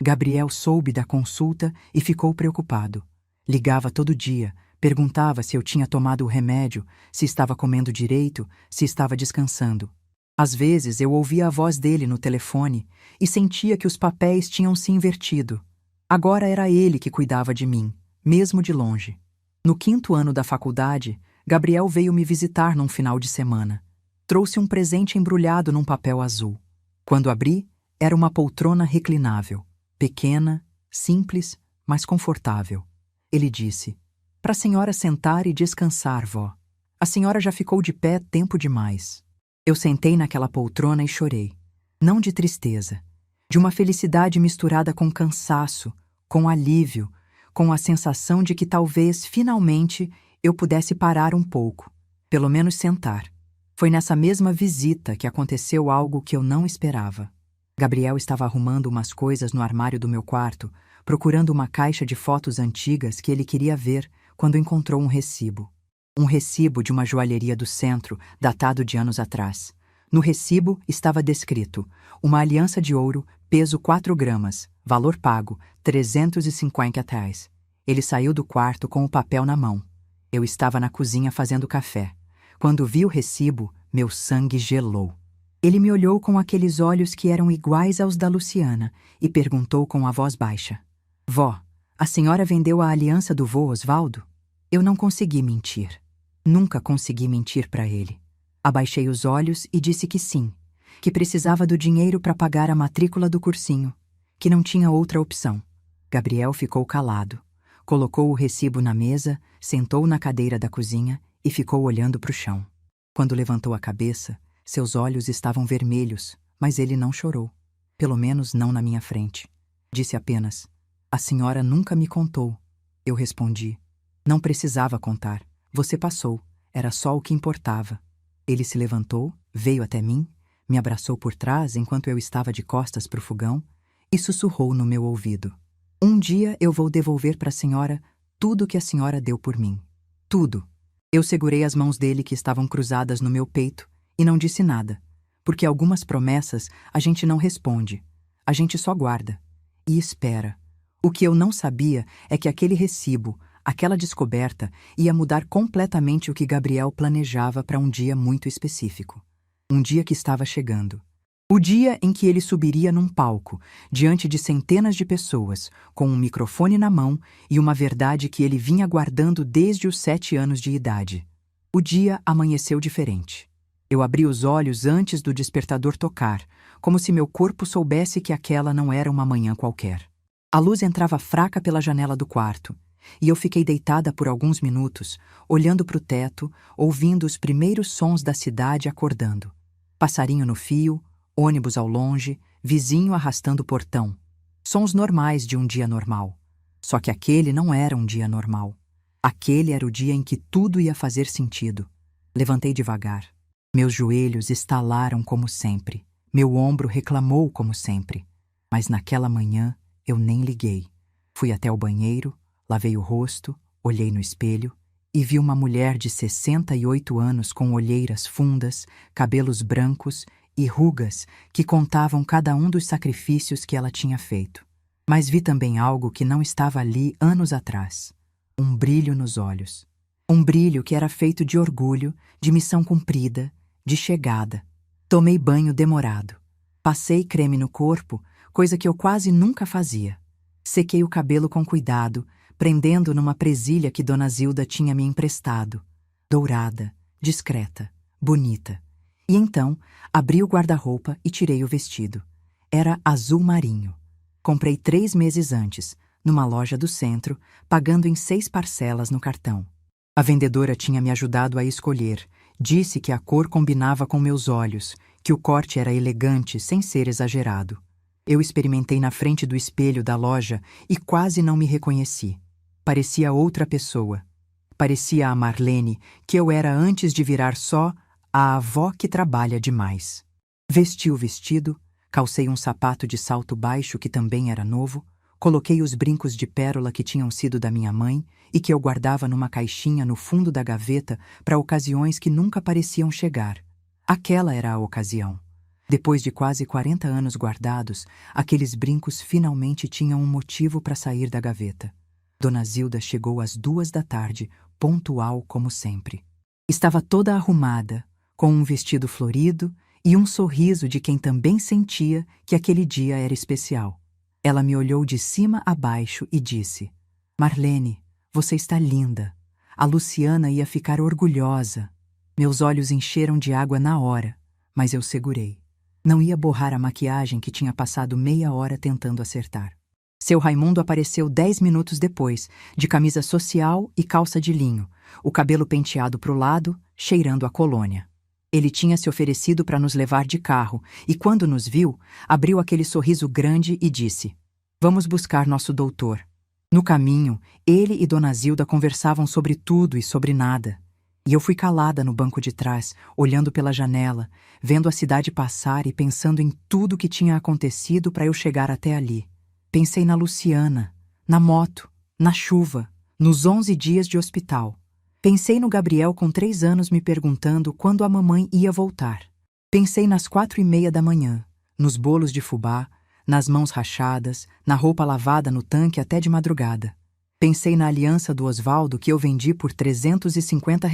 Gabriel soube da consulta e ficou preocupado. Ligava todo dia, perguntava se eu tinha tomado o remédio, se estava comendo direito, se estava descansando. Às vezes eu ouvia a voz dele no telefone e sentia que os papéis tinham se invertido. Agora era ele que cuidava de mim, mesmo de longe. No 5º ano da faculdade, Gabriel veio me visitar num final de semana. Trouxe um presente embrulhado num papel azul. Quando abri, era uma poltrona reclinável, pequena, simples, mas confortável. Ele disse: para a senhora sentar e descansar, vó. A senhora já ficou de pé tempo demais. Eu sentei naquela poltrona e chorei. Não de tristeza, de uma felicidade misturada com cansaço, com alívio, com a sensação de que talvez, finalmente, eu pudesse parar um pouco, pelo menos sentar. Foi nessa mesma visita que aconteceu algo que eu não esperava. Gabriel estava arrumando umas coisas no armário do meu quarto, procurando uma caixa de fotos antigas que ele queria ver quando encontrou um recibo. Um recibo de uma joalheria do centro, datado de anos atrás. No recibo estava descrito: uma aliança de ouro, peso 4 gramas, valor pago, R$ 350. Ele saiu do quarto com o papel na mão. Eu estava na cozinha fazendo café. Quando vi o recibo, meu sangue gelou. Ele me olhou com aqueles olhos que eram iguais aos da Luciana e perguntou com a voz baixa: vó, a senhora vendeu a aliança do vô Osvaldo? Eu não consegui mentir. Nunca consegui mentir para ele. Abaixei os olhos e disse que sim, que precisava do dinheiro para pagar a matrícula do cursinho, que não tinha outra opção. Gabriel ficou calado, colocou o recibo na mesa, sentou na cadeira da cozinha e ficou olhando para o chão. Quando levantou a cabeça, seus olhos estavam vermelhos, mas ele não chorou. Pelo menos não na minha frente. Disse apenas: "A senhora nunca me contou." Eu respondi: "Não precisava contar. Você passou. Era só o que importava." Ele se levantou, veio até mim, me abraçou por trás enquanto eu estava de costas para o fogão e sussurrou no meu ouvido: "Um dia eu vou devolver para a senhora tudo que a senhora deu por mim. Tudo." Eu segurei as mãos dele que estavam cruzadas no meu peito e não disse nada, porque algumas promessas a gente não responde, a gente só guarda e espera. O que eu não sabia é que aquele recibo, aquela descoberta, ia mudar completamente o que Gabriel planejava para um dia muito específico. Um dia que estava chegando. O dia em que ele subiria num palco, diante de centenas de pessoas, com um microfone na mão e uma verdade que ele vinha guardando desde os 7 anos de idade. O dia amanheceu diferente. Eu abri os olhos antes do despertador tocar, como se meu corpo soubesse que aquela não era uma manhã qualquer. A luz entrava fraca pela janela do quarto, e eu fiquei deitada por alguns minutos, olhando para o teto, ouvindo os primeiros sons da cidade acordando. Passarinho no fio, ônibus ao longe, vizinho arrastando o portão. Sons normais de um dia normal. Só que aquele não era um dia normal. Aquele era o dia em que tudo ia fazer sentido. Levantei devagar. Meus joelhos estalaram como sempre. Meu ombro reclamou como sempre. Mas naquela manhã eu nem liguei. Fui até o banheiro, lavei o rosto, olhei no espelho e vi uma mulher de 68 anos com olheiras fundas, cabelos brancos e rugas que contavam cada um dos sacrifícios que ela tinha feito. Mas vi também algo que não estava ali anos atrás. Um brilho nos olhos. Um brilho que era feito de orgulho, de missão cumprida, de chegada. Tomei banho demorado. Passei creme no corpo, coisa que eu quase nunca fazia. Sequei o cabelo com cuidado, prendendo numa presilha que Dona Zilda tinha me emprestado. Dourada, discreta, bonita. E então, abri o guarda-roupa e tirei o vestido. Era azul marinho. Comprei 3 meses antes, numa loja do centro, pagando em 6 parcelas no cartão. A vendedora tinha me ajudado a escolher. Disse que a cor combinava com meus olhos, que o corte era elegante sem ser exagerado. Eu experimentei na frente do espelho da loja e quase não me reconheci. Parecia outra pessoa. Parecia a Marlene, que eu era antes de virar só a avó que trabalha demais. Vesti o vestido, calcei um sapato de salto baixo que também era novo, coloquei os brincos de pérola que tinham sido da minha mãe e que eu guardava numa caixinha no fundo da gaveta para ocasiões que nunca pareciam chegar. Aquela era a ocasião. Depois de quase 40 anos guardados, aqueles brincos finalmente tinham um motivo para sair da gaveta. Dona Zilda chegou às 2 da tarde, pontual como sempre. Estava toda arrumada, com um vestido florido e um sorriso de quem também sentia que aquele dia era especial. Ela me olhou de cima a baixo e disse: "Marlene, você está linda. A Luciana ia ficar orgulhosa." Meus olhos encheram de água na hora, mas eu segurei. Não ia borrar a maquiagem que tinha passado meia hora tentando acertar. Seu Raimundo apareceu 10 minutos depois, de camisa social e calça de linho, o cabelo penteado para o lado, cheirando a colônia. Ele tinha se oferecido para nos levar de carro e, quando nos viu, abriu aquele sorriso grande e disse: "Vamos buscar nosso doutor." No caminho, ele e Dona Zilda conversavam sobre tudo e sobre nada. E eu fui calada no banco de trás, olhando pela janela, vendo a cidade passar e pensando em tudo que tinha acontecido para eu chegar até ali. Pensei na Luciana, na moto, na chuva, nos 11 dias de hospital. Pensei no Gabriel com 3 anos me perguntando quando a mamãe ia voltar. Pensei nas 4:30 da manhã, nos bolos de fubá, nas mãos rachadas, na roupa lavada no tanque até de madrugada. Pensei na aliança do Osvaldo que eu vendi por R$ 350.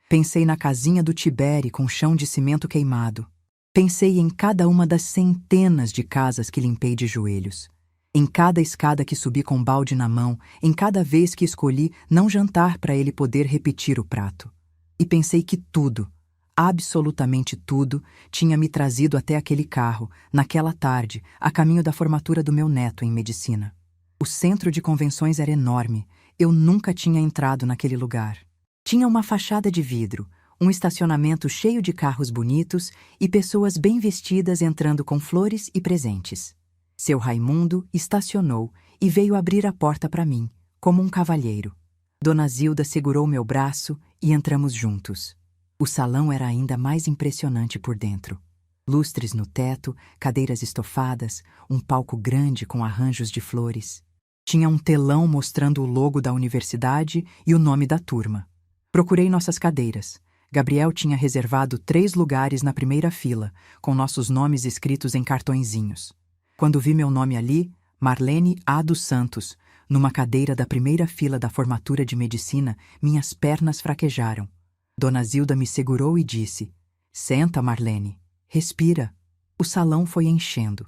Pensei na casinha do Tibere com chão de cimento queimado. Pensei em cada uma das centenas de casas que limpei de joelhos. Em cada escada que subi com balde na mão, em cada vez que escolhi não jantar para ele poder repetir o prato. E pensei que tudo, absolutamente tudo, tinha me trazido até aquele carro, naquela tarde, a caminho da formatura do meu neto em medicina. O centro de convenções era enorme. Eu nunca tinha entrado naquele lugar. Tinha uma fachada de vidro, um estacionamento cheio de carros bonitos e pessoas bem vestidas entrando com flores e presentes. Seu Raimundo estacionou e veio abrir a porta para mim, como um cavalheiro. Dona Zilda segurou meu braço e entramos juntos. O salão era ainda mais impressionante por dentro. Lustres no teto, cadeiras estofadas, um palco grande com arranjos de flores. Tinha um telão mostrando o logo da universidade e o nome da turma. Procurei nossas cadeiras. Gabriel tinha reservado 3 lugares na primeira fila, com nossos nomes escritos em cartõezinhos. Quando vi meu nome ali, Marlene A. dos Santos, numa cadeira da primeira fila da formatura de medicina, minhas pernas fraquejaram. Dona Zilda me segurou e disse: "Senta, Marlene. Respira." O salão foi enchendo.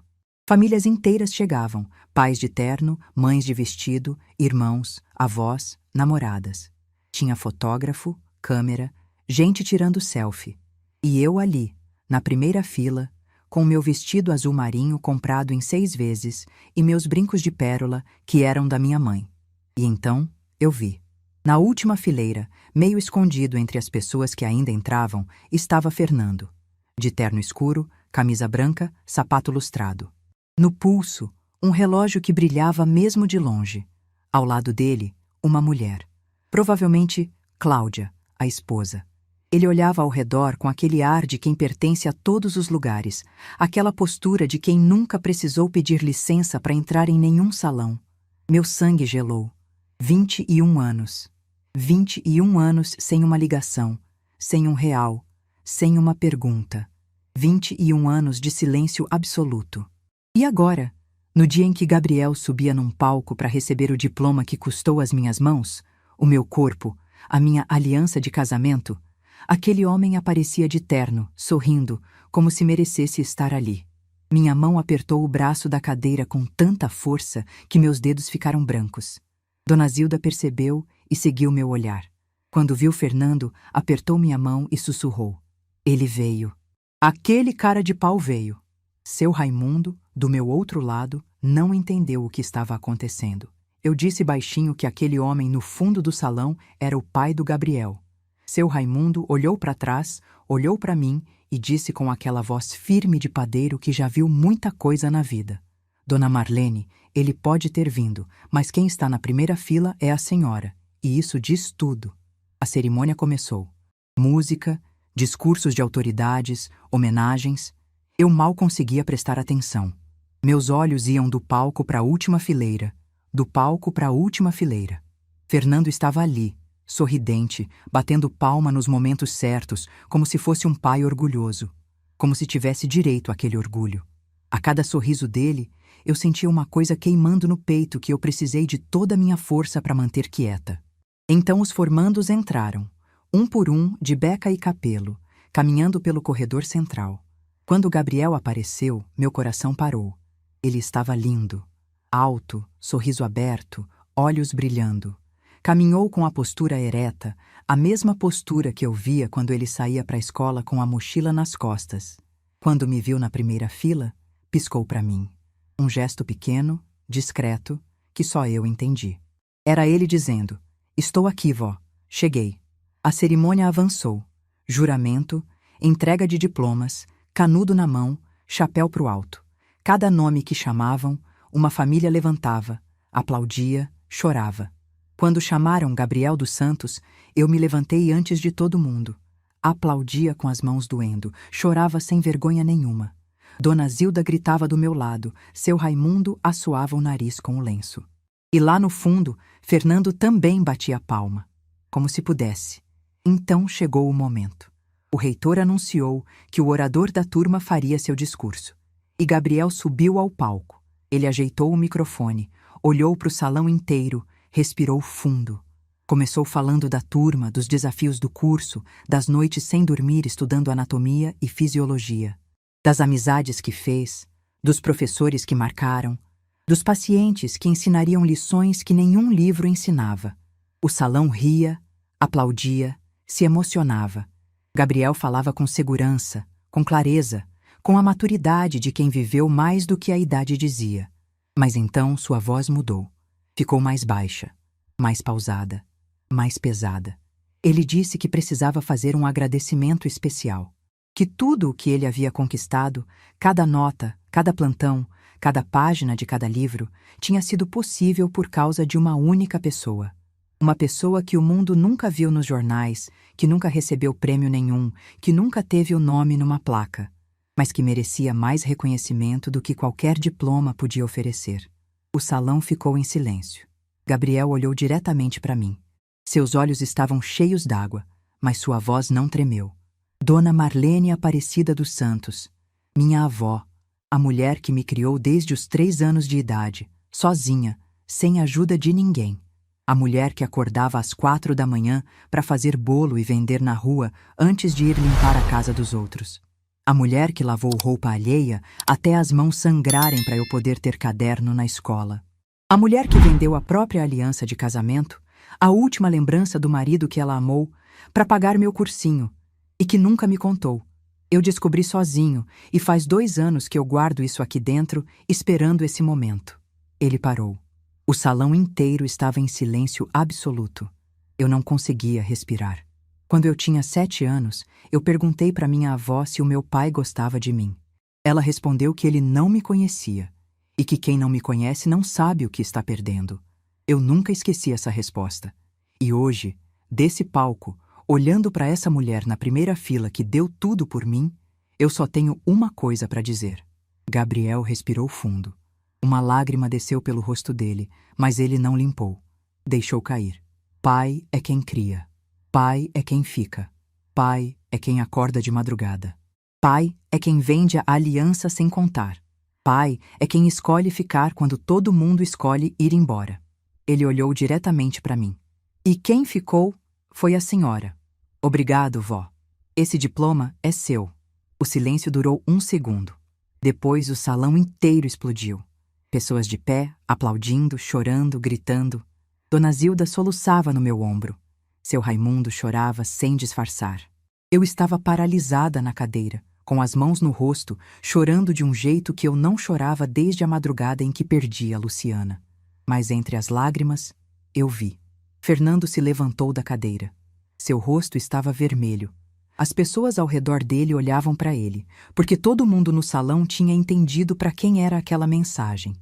Famílias inteiras chegavam, pais de terno, mães de vestido, irmãos, avós, namoradas. Tinha fotógrafo, câmera, gente tirando selfie. E eu ali, na primeira fila, com meu vestido azul marinho comprado em 6 vezes e meus brincos de pérola que eram da minha mãe. E então eu vi. Na última fileira, meio escondido entre as pessoas que ainda entravam, estava Fernando. De terno escuro, camisa branca, sapato lustrado. No pulso, um relógio que brilhava mesmo de longe. Ao lado dele, uma mulher. Provavelmente Cláudia, a esposa. Ele olhava ao redor com aquele ar de quem pertence a todos os lugares, aquela postura de quem nunca precisou pedir licença para entrar em nenhum salão. Meu sangue gelou. 21 anos. 21 anos sem uma ligação, sem um real, sem uma pergunta. 21 anos de silêncio absoluto. E agora, no dia em que Gabriel subia num palco para receber o diploma que custou às minhas mãos, o meu corpo, a minha aliança de casamento, aquele homem aparecia de terno, sorrindo, como se merecesse estar ali. Minha mão apertou o braço da cadeira com tanta força que meus dedos ficaram brancos. Dona Zilda percebeu e seguiu meu olhar. Quando viu Fernando, apertou minha mão e sussurrou: "Ele veio." Aquele cara de pau veio. Seu Raimundo, do meu outro lado, não entendeu o que estava acontecendo. Eu disse baixinho que aquele homem no fundo do salão era o pai do Gabriel. Seu Raimundo olhou para trás, olhou para mim e disse com aquela voz firme de padeiro que já viu muita coisa na vida: "Dona Marlene, ele pode ter vindo, mas quem está na primeira fila é a senhora, e isso diz tudo." A cerimônia começou. Música, discursos de autoridades, homenagens. Eu mal conseguia prestar atenção. Meus olhos iam do palco para a última fileira, do palco para a última fileira. Fernando estava ali, sorridente, batendo palma nos momentos certos, como se fosse um pai orgulhoso, como se tivesse direito àquele orgulho. A cada sorriso dele, eu sentia uma coisa queimando no peito que eu precisei de toda a minha força para manter quieta. Então os formandos entraram, um por um, de beca e capelo, caminhando pelo corredor central. Quando Gabriel apareceu, meu coração parou. Ele estava lindo, alto, sorriso aberto, olhos brilhando. Caminhou com a postura ereta, a mesma postura que eu via quando ele saía para a escola com a mochila nas costas. Quando me viu na primeira fila, piscou para mim. Um gesto pequeno, discreto, que só eu entendi. Era ele dizendo: "Estou aqui, vó. Cheguei." A cerimônia avançou. Juramento, entrega de diplomas, canudo na mão, chapéu pro alto. Cada nome que chamavam, uma família levantava, aplaudia, chorava. Quando chamaram Gabriel dos Santos, eu me levantei antes de todo mundo. Aplaudia com as mãos doendo, chorava sem vergonha nenhuma. Dona Zilda gritava do meu lado, seu Raimundo assoava o nariz com o lenço. E lá no fundo, Fernando também batia palma, como se pudesse. Então chegou o momento. O reitor anunciou que o orador da turma faria seu discurso. E Gabriel subiu ao palco. Ele ajeitou o microfone, olhou para o salão inteiro, respirou fundo. Começou falando da turma, dos desafios do curso, das noites sem dormir estudando anatomia e fisiologia, das amizades que fez, dos professores que marcaram, dos pacientes que ensinariam lições que nenhum livro ensinava. O salão ria, aplaudia, se emocionava. Gabriel falava com segurança, com clareza, com a maturidade de quem viveu mais do que a idade dizia. Mas então sua voz mudou. Ficou mais baixa, mais pausada, mais pesada. Ele disse que precisava fazer um agradecimento especial. Que tudo o que ele havia conquistado, cada nota, cada plantão, cada página de cada livro, tinha sido possível por causa de uma única pessoa. Uma pessoa que o mundo nunca viu nos jornais, que nunca recebeu prêmio nenhum, que nunca teve o nome numa placa, mas que merecia mais reconhecimento do que qualquer diploma podia oferecer. O salão ficou em silêncio. Gabriel olhou diretamente para mim. Seus olhos estavam cheios d'água, mas sua voz não tremeu. Dona Marlene Aparecida dos Santos, minha avó, a mulher que me criou desde os 3 anos de idade, sozinha, sem ajuda de ninguém. A mulher que acordava às 4 da manhã para fazer bolo e vender na rua antes de ir limpar a casa dos outros. A mulher que lavou roupa alheia até as mãos sangrarem para eu poder ter caderno na escola. A mulher que vendeu a própria aliança de casamento, a última lembrança do marido que ela amou, para pagar meu cursinho, e que nunca me contou. Eu descobri sozinho, e faz 2 anos que eu guardo isso aqui dentro, esperando esse momento. Ele parou. O salão inteiro estava em silêncio absoluto. Eu não conseguia respirar. Quando eu tinha 7 anos, eu perguntei para minha avó se o meu pai gostava de mim. Ela respondeu que ele não me conhecia, e que quem não me conhece não sabe o que está perdendo. Eu nunca esqueci essa resposta. E hoje, desse palco, olhando para essa mulher na primeira fila que deu tudo por mim, eu só tenho uma coisa para dizer. Gabriel respirou fundo. Uma lágrima desceu pelo rosto dele, mas ele não limpou. Deixou cair. Pai é quem cria. Pai é quem fica. Pai é quem acorda de madrugada. Pai é quem vende a aliança sem contar. Pai é quem escolhe ficar quando todo mundo escolhe ir embora. Ele olhou diretamente para mim. E quem ficou foi a senhora. Obrigado, vó. Esse diploma é seu. O silêncio durou 1 segundo. Depois o salão inteiro explodiu. Pessoas de pé, aplaudindo, chorando, gritando. Dona Zilda soluçava no meu ombro. Seu Raimundo chorava sem disfarçar. Eu estava paralisada na cadeira, com as mãos no rosto, chorando de um jeito que eu não chorava desde a madrugada em que perdi a Luciana. Mas entre as lágrimas, eu vi. Fernando se levantou da cadeira. Seu rosto estava vermelho. As pessoas ao redor dele olhavam para ele, porque todo mundo no salão tinha entendido para quem era aquela mensagem.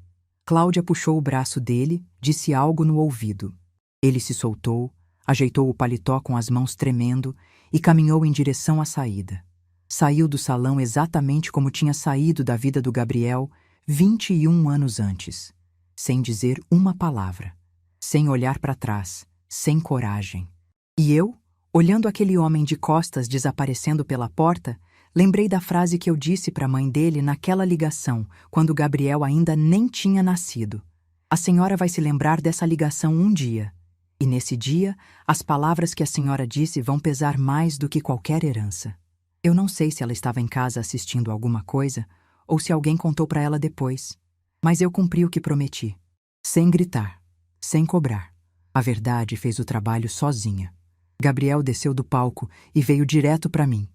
Cláudia puxou o braço dele, disse algo no ouvido. Ele se soltou, ajeitou o paletó com as mãos tremendo e caminhou em direção à saída. Saiu do salão exatamente como tinha saído da vida do Gabriel 21 anos antes, sem dizer uma palavra, sem olhar para trás, sem coragem. E eu, olhando aquele homem de costas desaparecendo pela porta, lembrei da frase que eu disse para a mãe dele naquela ligação, quando Gabriel ainda nem tinha nascido. A senhora vai se lembrar dessa ligação um dia. E nesse dia, as palavras que a senhora disse vão pesar mais do que qualquer herança. Eu não sei se ela estava em casa assistindo alguma coisa ou se alguém contou para ela depois. Mas eu cumpri o que prometi. Sem gritar, sem cobrar. A verdade fez o trabalho sozinha. Gabriel desceu do palco e veio direto para mim.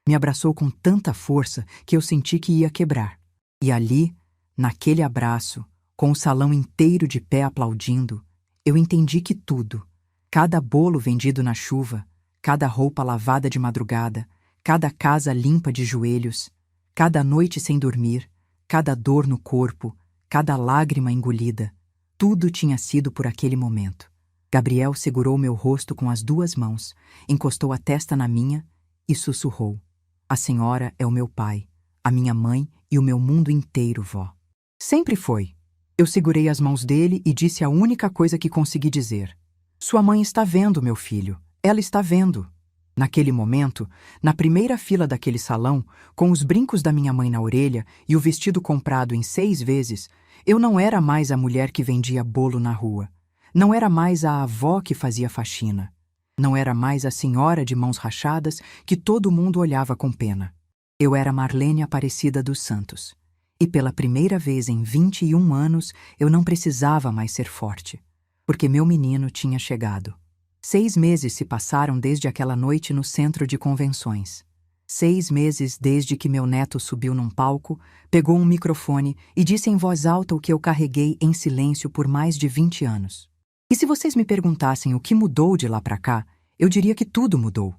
Me abraçou com tanta força que eu senti que ia quebrar. E ali, naquele abraço, com o salão inteiro de pé aplaudindo, eu entendi que tudo, cada bolo vendido na chuva, cada roupa lavada de madrugada, cada casa limpa de joelhos, cada noite sem dormir, cada dor no corpo, cada lágrima engolida, tudo tinha sido por aquele momento. Gabriel segurou meu rosto com as 2 mãos, encostou a testa na minha e sussurrou. A senhora é o meu pai, a minha mãe e o meu mundo inteiro, vó. Sempre foi. Eu segurei as mãos dele e disse a única coisa que consegui dizer. Sua mãe está vendo, meu filho. Ela está vendo. Naquele momento, na primeira fila daquele salão, com os brincos da minha mãe na orelha e o vestido comprado em 6 vezes, eu não era mais a mulher que vendia bolo na rua. Não era mais a avó que fazia faxina. Não era mais a senhora de mãos rachadas que todo mundo olhava com pena. Eu era Marlene Aparecida dos Santos. E pela primeira vez em 21 anos, eu não precisava mais ser forte, porque meu menino tinha chegado. 6 meses se passaram desde aquela noite no centro de convenções. 6 meses desde que meu neto subiu num palco, pegou um microfone e disse em voz alta o que eu carreguei em silêncio por mais de 20 anos. E se vocês me perguntassem o que mudou de lá para cá, eu diria que tudo mudou.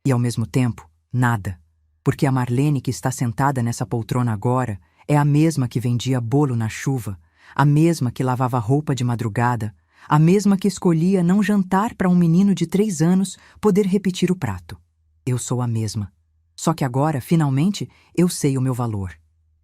E ao mesmo tempo, nada. Porque a Marlene que está sentada nessa poltrona agora É a mesma que vendia bolo na chuva, a mesma que lavava roupa de madrugada, a mesma que escolhia não jantar para um menino de 3 anos poder repetir o prato. Eu sou a mesma. Só que agora, finalmente, eu sei o meu valor.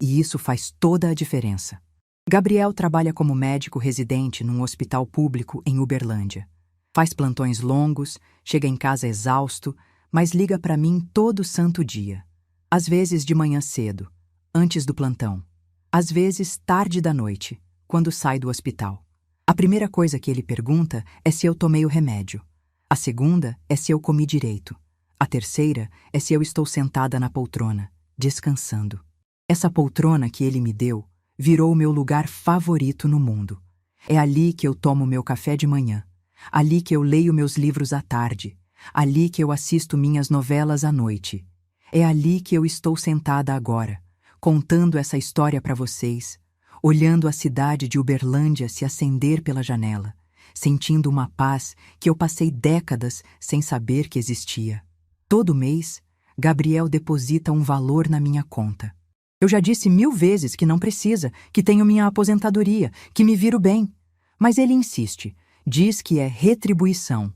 E isso faz toda a diferença. Gabriel trabalha como médico residente num hospital público em Uberlândia. Faz plantões longos, chega em casa exausto, mas liga para mim todo santo dia. Às vezes de manhã cedo, antes do plantão. Às vezes tarde da noite, quando sai do hospital. A primeira coisa que ele pergunta é se eu tomei o remédio. A segunda é se eu comi direito. A terceira é se eu estou sentada na poltrona, descansando. Essa poltrona que ele me deu virou o meu lugar favorito no mundo. É ali que eu tomo meu café de manhã. Ali que eu leio meus livros à tarde. Ali que eu assisto minhas novelas à noite. É ali que eu estou sentada agora, contando essa história para vocês, olhando a cidade de Uberlândia se acender pela janela, sentindo uma paz que eu passei décadas sem saber que existia. Todo mês, Gabriel deposita um valor na minha conta. Eu já disse 1000 vezes que não precisa, que tenho minha aposentadoria, que me viro bem. Mas ele insiste, diz que é retribuição.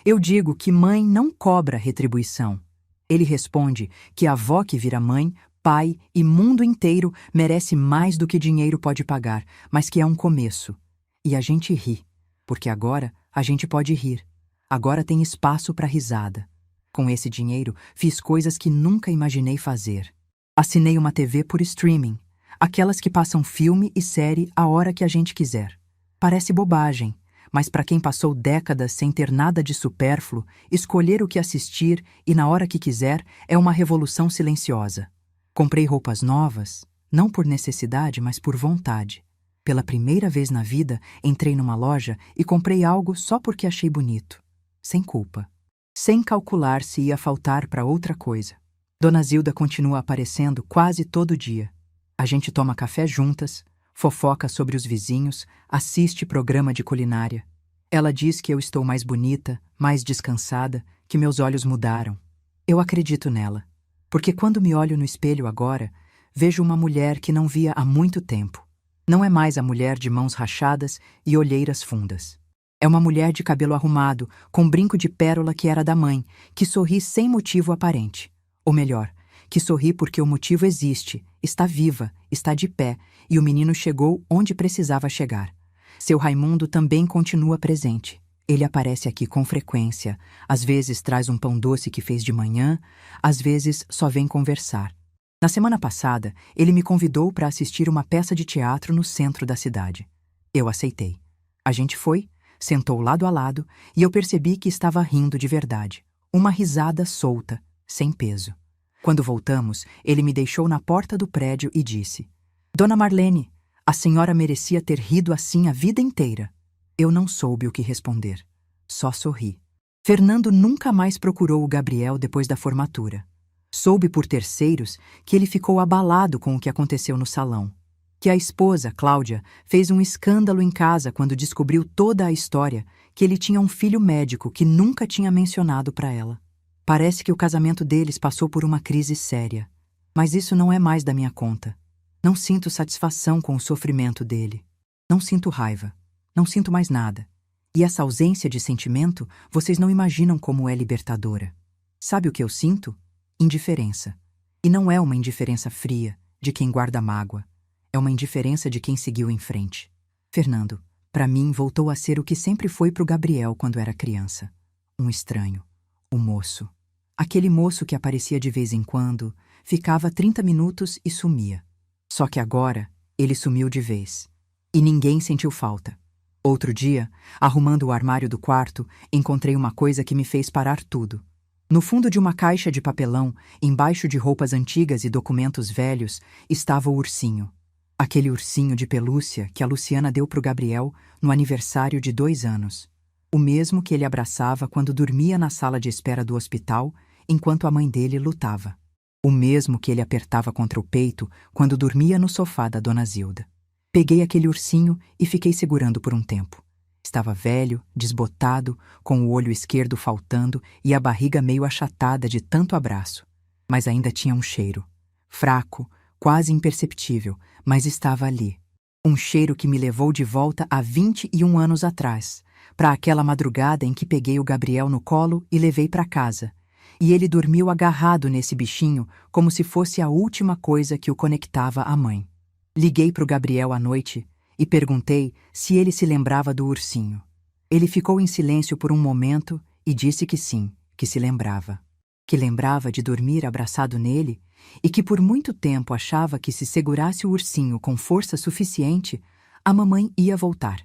Eu digo que mãe não cobra retribuição. Ele responde que a avó que vira mãe, pai e mundo inteiro merece mais do que dinheiro pode pagar, mas que é um começo. E a gente ri, porque agora a gente pode rir. Agora tem espaço para risada. Com esse dinheiro, fiz coisas que nunca imaginei fazer. Assinei uma TV por streaming, aquelas que passam filme e série a hora que a gente quiser. Parece bobagem, mas para quem passou décadas sem ter nada de supérfluo, escolher o que assistir e na hora que quiser é uma revolução silenciosa. Comprei roupas novas, não por necessidade, mas por vontade. Pela primeira vez na vida, entrei numa loja e comprei algo só porque achei bonito. Sem culpa. Sem calcular se ia faltar para outra coisa. Dona Zilda continua aparecendo quase todo dia. A gente toma café juntas, fofoca sobre os vizinhos, assiste programa de culinária. Ela diz que eu estou mais bonita, mais descansada, que meus olhos mudaram. Eu acredito nela, porque quando me olho no espelho agora, vejo uma mulher que não via há muito tempo. Não é mais a mulher de mãos rachadas e olheiras fundas. É uma mulher de cabelo arrumado, com brinco de pérola que era da mãe, que sorri sem motivo aparente. Ou melhor, que sorri porque o motivo existe, está viva, está de pé, e o menino chegou onde precisava chegar. Seu Raimundo também continua presente. Ele aparece aqui com frequência, às vezes traz um pão doce que fez de manhã, às vezes só vem conversar. Na semana passada, ele me convidou para assistir uma peça de teatro no centro da cidade. Eu aceitei. A gente foi, sentou lado a lado e eu percebi que estava rindo de verdade. Uma risada solta, sem peso. Quando voltamos, ele me deixou na porta do prédio e disse: Dona Marlene, a senhora merecia ter rido assim a vida inteira. Eu não soube o que responder. Só sorri. Fernando nunca mais procurou o Gabriel depois da formatura. Soube por terceiros que ele ficou abalado com o que aconteceu no salão. Que a esposa, Cláudia, fez um escândalo em casa quando descobriu toda a história, que ele tinha um filho médico que nunca tinha mencionado para ela. Parece que o casamento deles passou por uma crise séria. Mas isso não é mais da minha conta. Não sinto satisfação com o sofrimento dele. Não sinto raiva. Não sinto mais nada. E essa ausência de sentimento, vocês não imaginam como é libertadora. Sabe o que eu sinto? Indiferença. E não é uma indiferença fria, de quem guarda mágoa. É uma indiferença de quem seguiu em frente. Fernando, para mim, voltou a ser o que sempre foi para o Gabriel quando era criança. Um estranho. Um moço. Aquele moço que aparecia de vez em quando, ficava 30 minutos e sumia. Só que agora, ele sumiu de vez. E ninguém sentiu falta. Outro dia, arrumando o armário do quarto, encontrei uma coisa que me fez parar tudo. No fundo de uma caixa de papelão, embaixo de roupas antigas e documentos velhos, estava o ursinho. Aquele ursinho de pelúcia que a Luciana deu para o Gabriel no aniversário de 2 anos. O mesmo que ele abraçava quando dormia na sala de espera do hospital, enquanto a mãe dele lutava. O mesmo que ele apertava contra o peito quando dormia no sofá da Dona Zilda. Peguei aquele ursinho e fiquei segurando por um tempo. Estava velho, desbotado, com o olho esquerdo faltando e a barriga meio achatada de tanto abraço. Mas ainda tinha um cheiro. Fraco, quase imperceptível, mas estava ali. Um cheiro que me levou de volta a 21 anos atrás, para aquela madrugada em que peguei o Gabriel no colo e levei para casa. E ele dormiu agarrado nesse bichinho como se fosse a última coisa que o conectava à mãe. Liguei para o Gabriel à noite e perguntei se ele se lembrava do ursinho. Ele ficou em silêncio por um momento e disse que sim, que se lembrava. Que lembrava de dormir abraçado nele e que por muito tempo achava que se segurasse o ursinho com força suficiente, a mamãe ia voltar.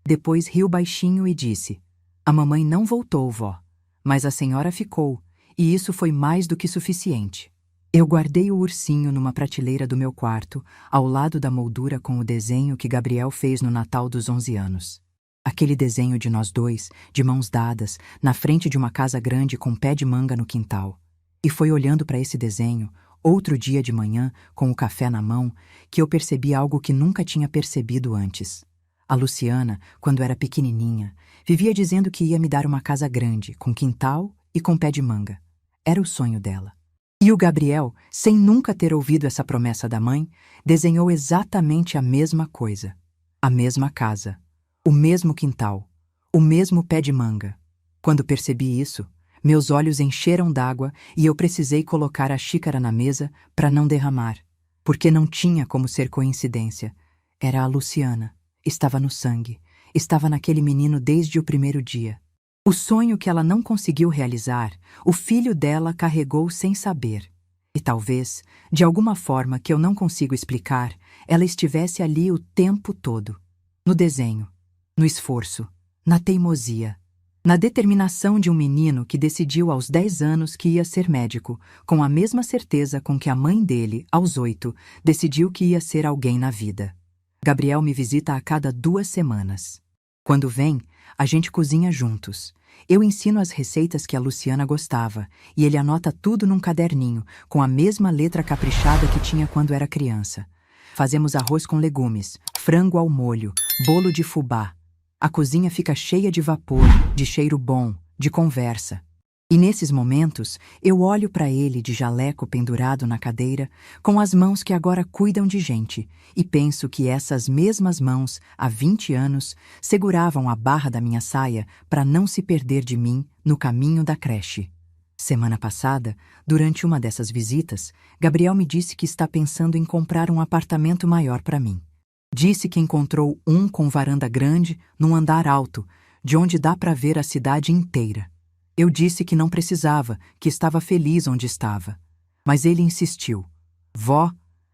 Depois riu baixinho e disse: "A mamãe não voltou, vó, mas a senhora ficou, e isso foi mais do que suficiente." Eu guardei o ursinho numa prateleira do meu quarto, ao lado da moldura com o desenho que Gabriel fez no Natal dos 11 anos. Aquele desenho de nós dois, de mãos dadas, na frente de uma casa grande com pé de manga no quintal. E foi olhando para esse desenho, outro dia de manhã, com o café na mão, que eu percebi algo que nunca tinha percebido antes. A Luciana, quando era pequenininha, vivia dizendo que ia me dar uma casa grande, com quintal e com pé de manga. Era o sonho dela. E o Gabriel, sem nunca ter ouvido essa promessa da mãe, desenhou exatamente a mesma coisa. A mesma casa, o mesmo quintal, o mesmo pé de manga. Quando percebi isso, meus olhos encheram d'água e eu precisei colocar a xícara na mesa para não derramar, porque não tinha como ser coincidência. Era a Luciana, estava no sangue, estava naquele menino desde o primeiro dia. O sonho que ela não conseguiu realizar, o filho dela carregou sem saber. E talvez, de alguma forma que eu não consigo explicar, ela estivesse ali o tempo todo. No desenho, no esforço, na teimosia, na determinação de um menino que decidiu aos 10 anos que ia ser médico, com a mesma certeza com que a mãe dele, aos 8, decidiu que ia ser alguém na vida. Gabriel me visita a cada 2 semanas. Quando vem, a gente cozinha juntos. Eu ensino as receitas que a Luciana gostava e ele anota tudo num caderninho, com a mesma letra caprichada que tinha quando era criança. Fazemos arroz com legumes, frango ao molho, bolo de fubá. A cozinha fica cheia de vapor, de cheiro bom, de conversa. E nesses momentos, eu olho para ele de jaleco pendurado na cadeira, com as mãos que agora cuidam de gente, e penso que essas mesmas mãos, há 20 anos, seguravam a barra da minha saia para não se perder de mim no caminho da creche. Semana passada, durante uma dessas visitas, Gabriel me disse que está pensando em comprar um apartamento maior para mim. Disse que encontrou um com varanda grande, num andar alto, de onde dá para ver a cidade inteira. Eu disse que não precisava, que estava feliz onde estava. Mas ele insistiu. Vó,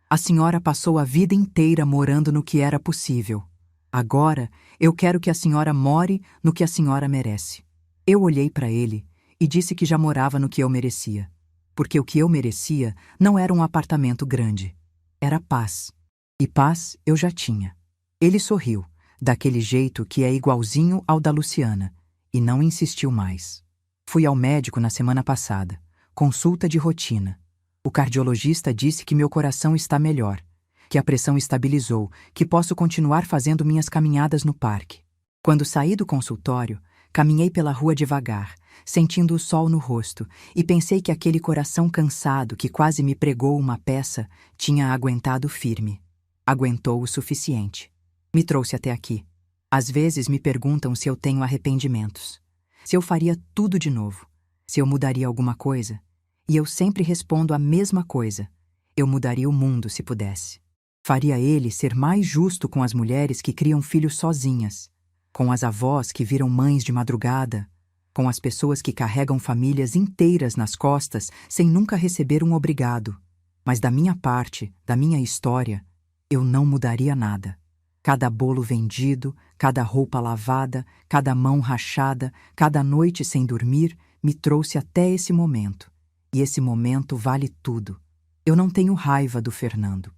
a senhora passou a vida inteira morando no que era possível. Agora, eu quero que a senhora more no que a senhora merece. Eu olhei para ele e disse que já morava no que eu merecia. Porque o que eu merecia não era um apartamento grande. Era paz. E paz eu já tinha. Ele sorriu, daquele jeito que é igualzinho ao da Luciana, e não insistiu mais. Fui ao médico na semana passada, consulta de rotina. O cardiologista disse que meu coração está melhor, que a pressão estabilizou, que posso continuar fazendo minhas caminhadas no parque. Quando saí do consultório, caminhei pela rua devagar, sentindo o sol no rosto, e pensei que aquele coração cansado que quase me pregou uma peça tinha aguentado firme. Aguentou o suficiente. Me trouxe até aqui. Às vezes me perguntam se eu tenho arrependimentos. Se eu faria tudo de novo, se eu mudaria alguma coisa, e eu sempre respondo a mesma coisa: eu mudaria o mundo se pudesse. Faria ele ser mais justo com as mulheres que criam filhos sozinhas, com as avós que viram mães de madrugada, com as pessoas que carregam famílias inteiras nas costas sem nunca receber um obrigado. Mas da minha parte, da minha história, eu não mudaria nada. Cada bolo vendido, cada roupa lavada, cada mão rachada, cada noite sem dormir, me trouxe até esse momento. E esse momento vale tudo. Eu não tenho raiva do Fernando.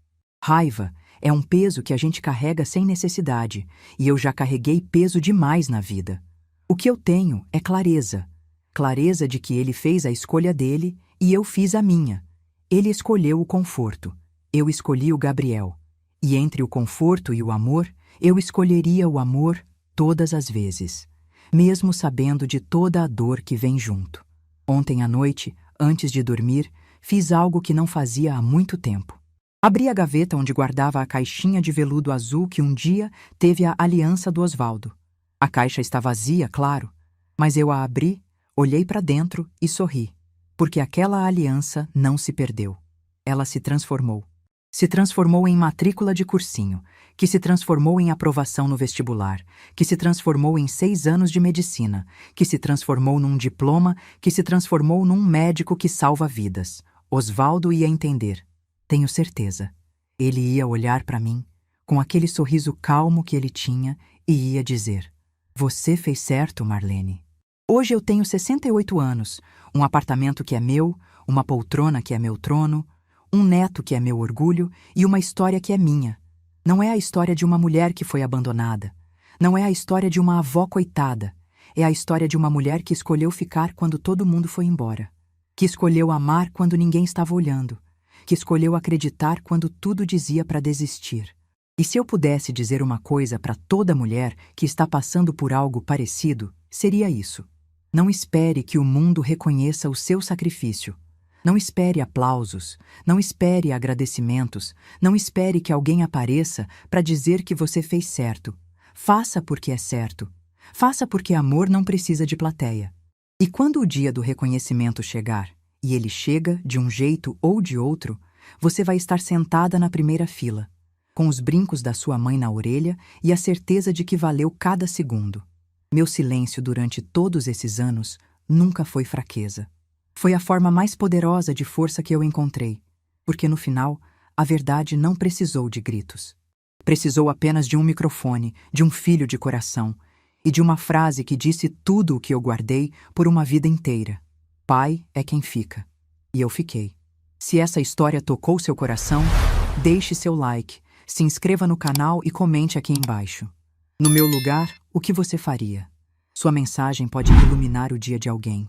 Raiva é um peso que a gente carrega sem necessidade, e eu já carreguei peso demais na vida. O que eu tenho é clareza. Clareza de que ele fez a escolha dele e eu fiz a minha. Ele escolheu o conforto. Eu escolhi o Gabriel. E entre o conforto e o amor, eu escolheria o amor todas as vezes, mesmo sabendo de toda a dor que vem junto. Ontem à noite, antes de dormir, fiz algo que não fazia há muito tempo. Abri a gaveta onde guardava a caixinha de veludo azul que um dia teve a aliança do Osvaldo. A caixa está vazia, claro, mas eu a abri, olhei para dentro e sorri, porque aquela aliança não se perdeu. Ela se transformou. Se transformou em matrícula de cursinho, que se transformou em aprovação no vestibular, que se transformou em 6 anos de medicina, que se transformou num diploma, que se transformou num médico que salva vidas. Osvaldo ia entender. Tenho certeza. Ele ia olhar para mim, com aquele sorriso calmo que ele tinha, e ia dizer: "Você fez certo, Marlene." Hoje eu tenho 68 anos, um apartamento que é meu, uma poltrona que é meu trono, um neto que é meu orgulho e uma história que é minha. Não é a história de uma mulher que foi abandonada. Não é a história de uma avó coitada. É a história de uma mulher que escolheu ficar quando todo mundo foi embora. Que escolheu amar quando ninguém estava olhando. Que escolheu acreditar quando tudo dizia para desistir. E se eu pudesse dizer uma coisa para toda mulher que está passando por algo parecido, seria isso. Não espere que o mundo reconheça o seu sacrifício. Não espere aplausos, não espere agradecimentos, não espere que alguém apareça para dizer que você fez certo. Faça porque é certo. Faça porque amor não precisa de plateia. E quando o dia do reconhecimento chegar, e ele chega de um jeito ou de outro, você vai estar sentada na primeira fila, com os brincos da sua mãe na orelha e a certeza de que valeu cada segundo. Meu silêncio durante todos esses anos nunca foi fraqueza. Foi a forma mais poderosa de força que eu encontrei, porque no final, a verdade não precisou de gritos. Precisou apenas de um microfone, de um filho de coração, e de uma frase que disse tudo o que eu guardei por uma vida inteira. Pai é quem fica. E eu fiquei. Se essa história tocou seu coração, deixe seu like, se inscreva no canal e comente aqui embaixo. No meu lugar, o que você faria? Sua mensagem pode iluminar o dia de alguém.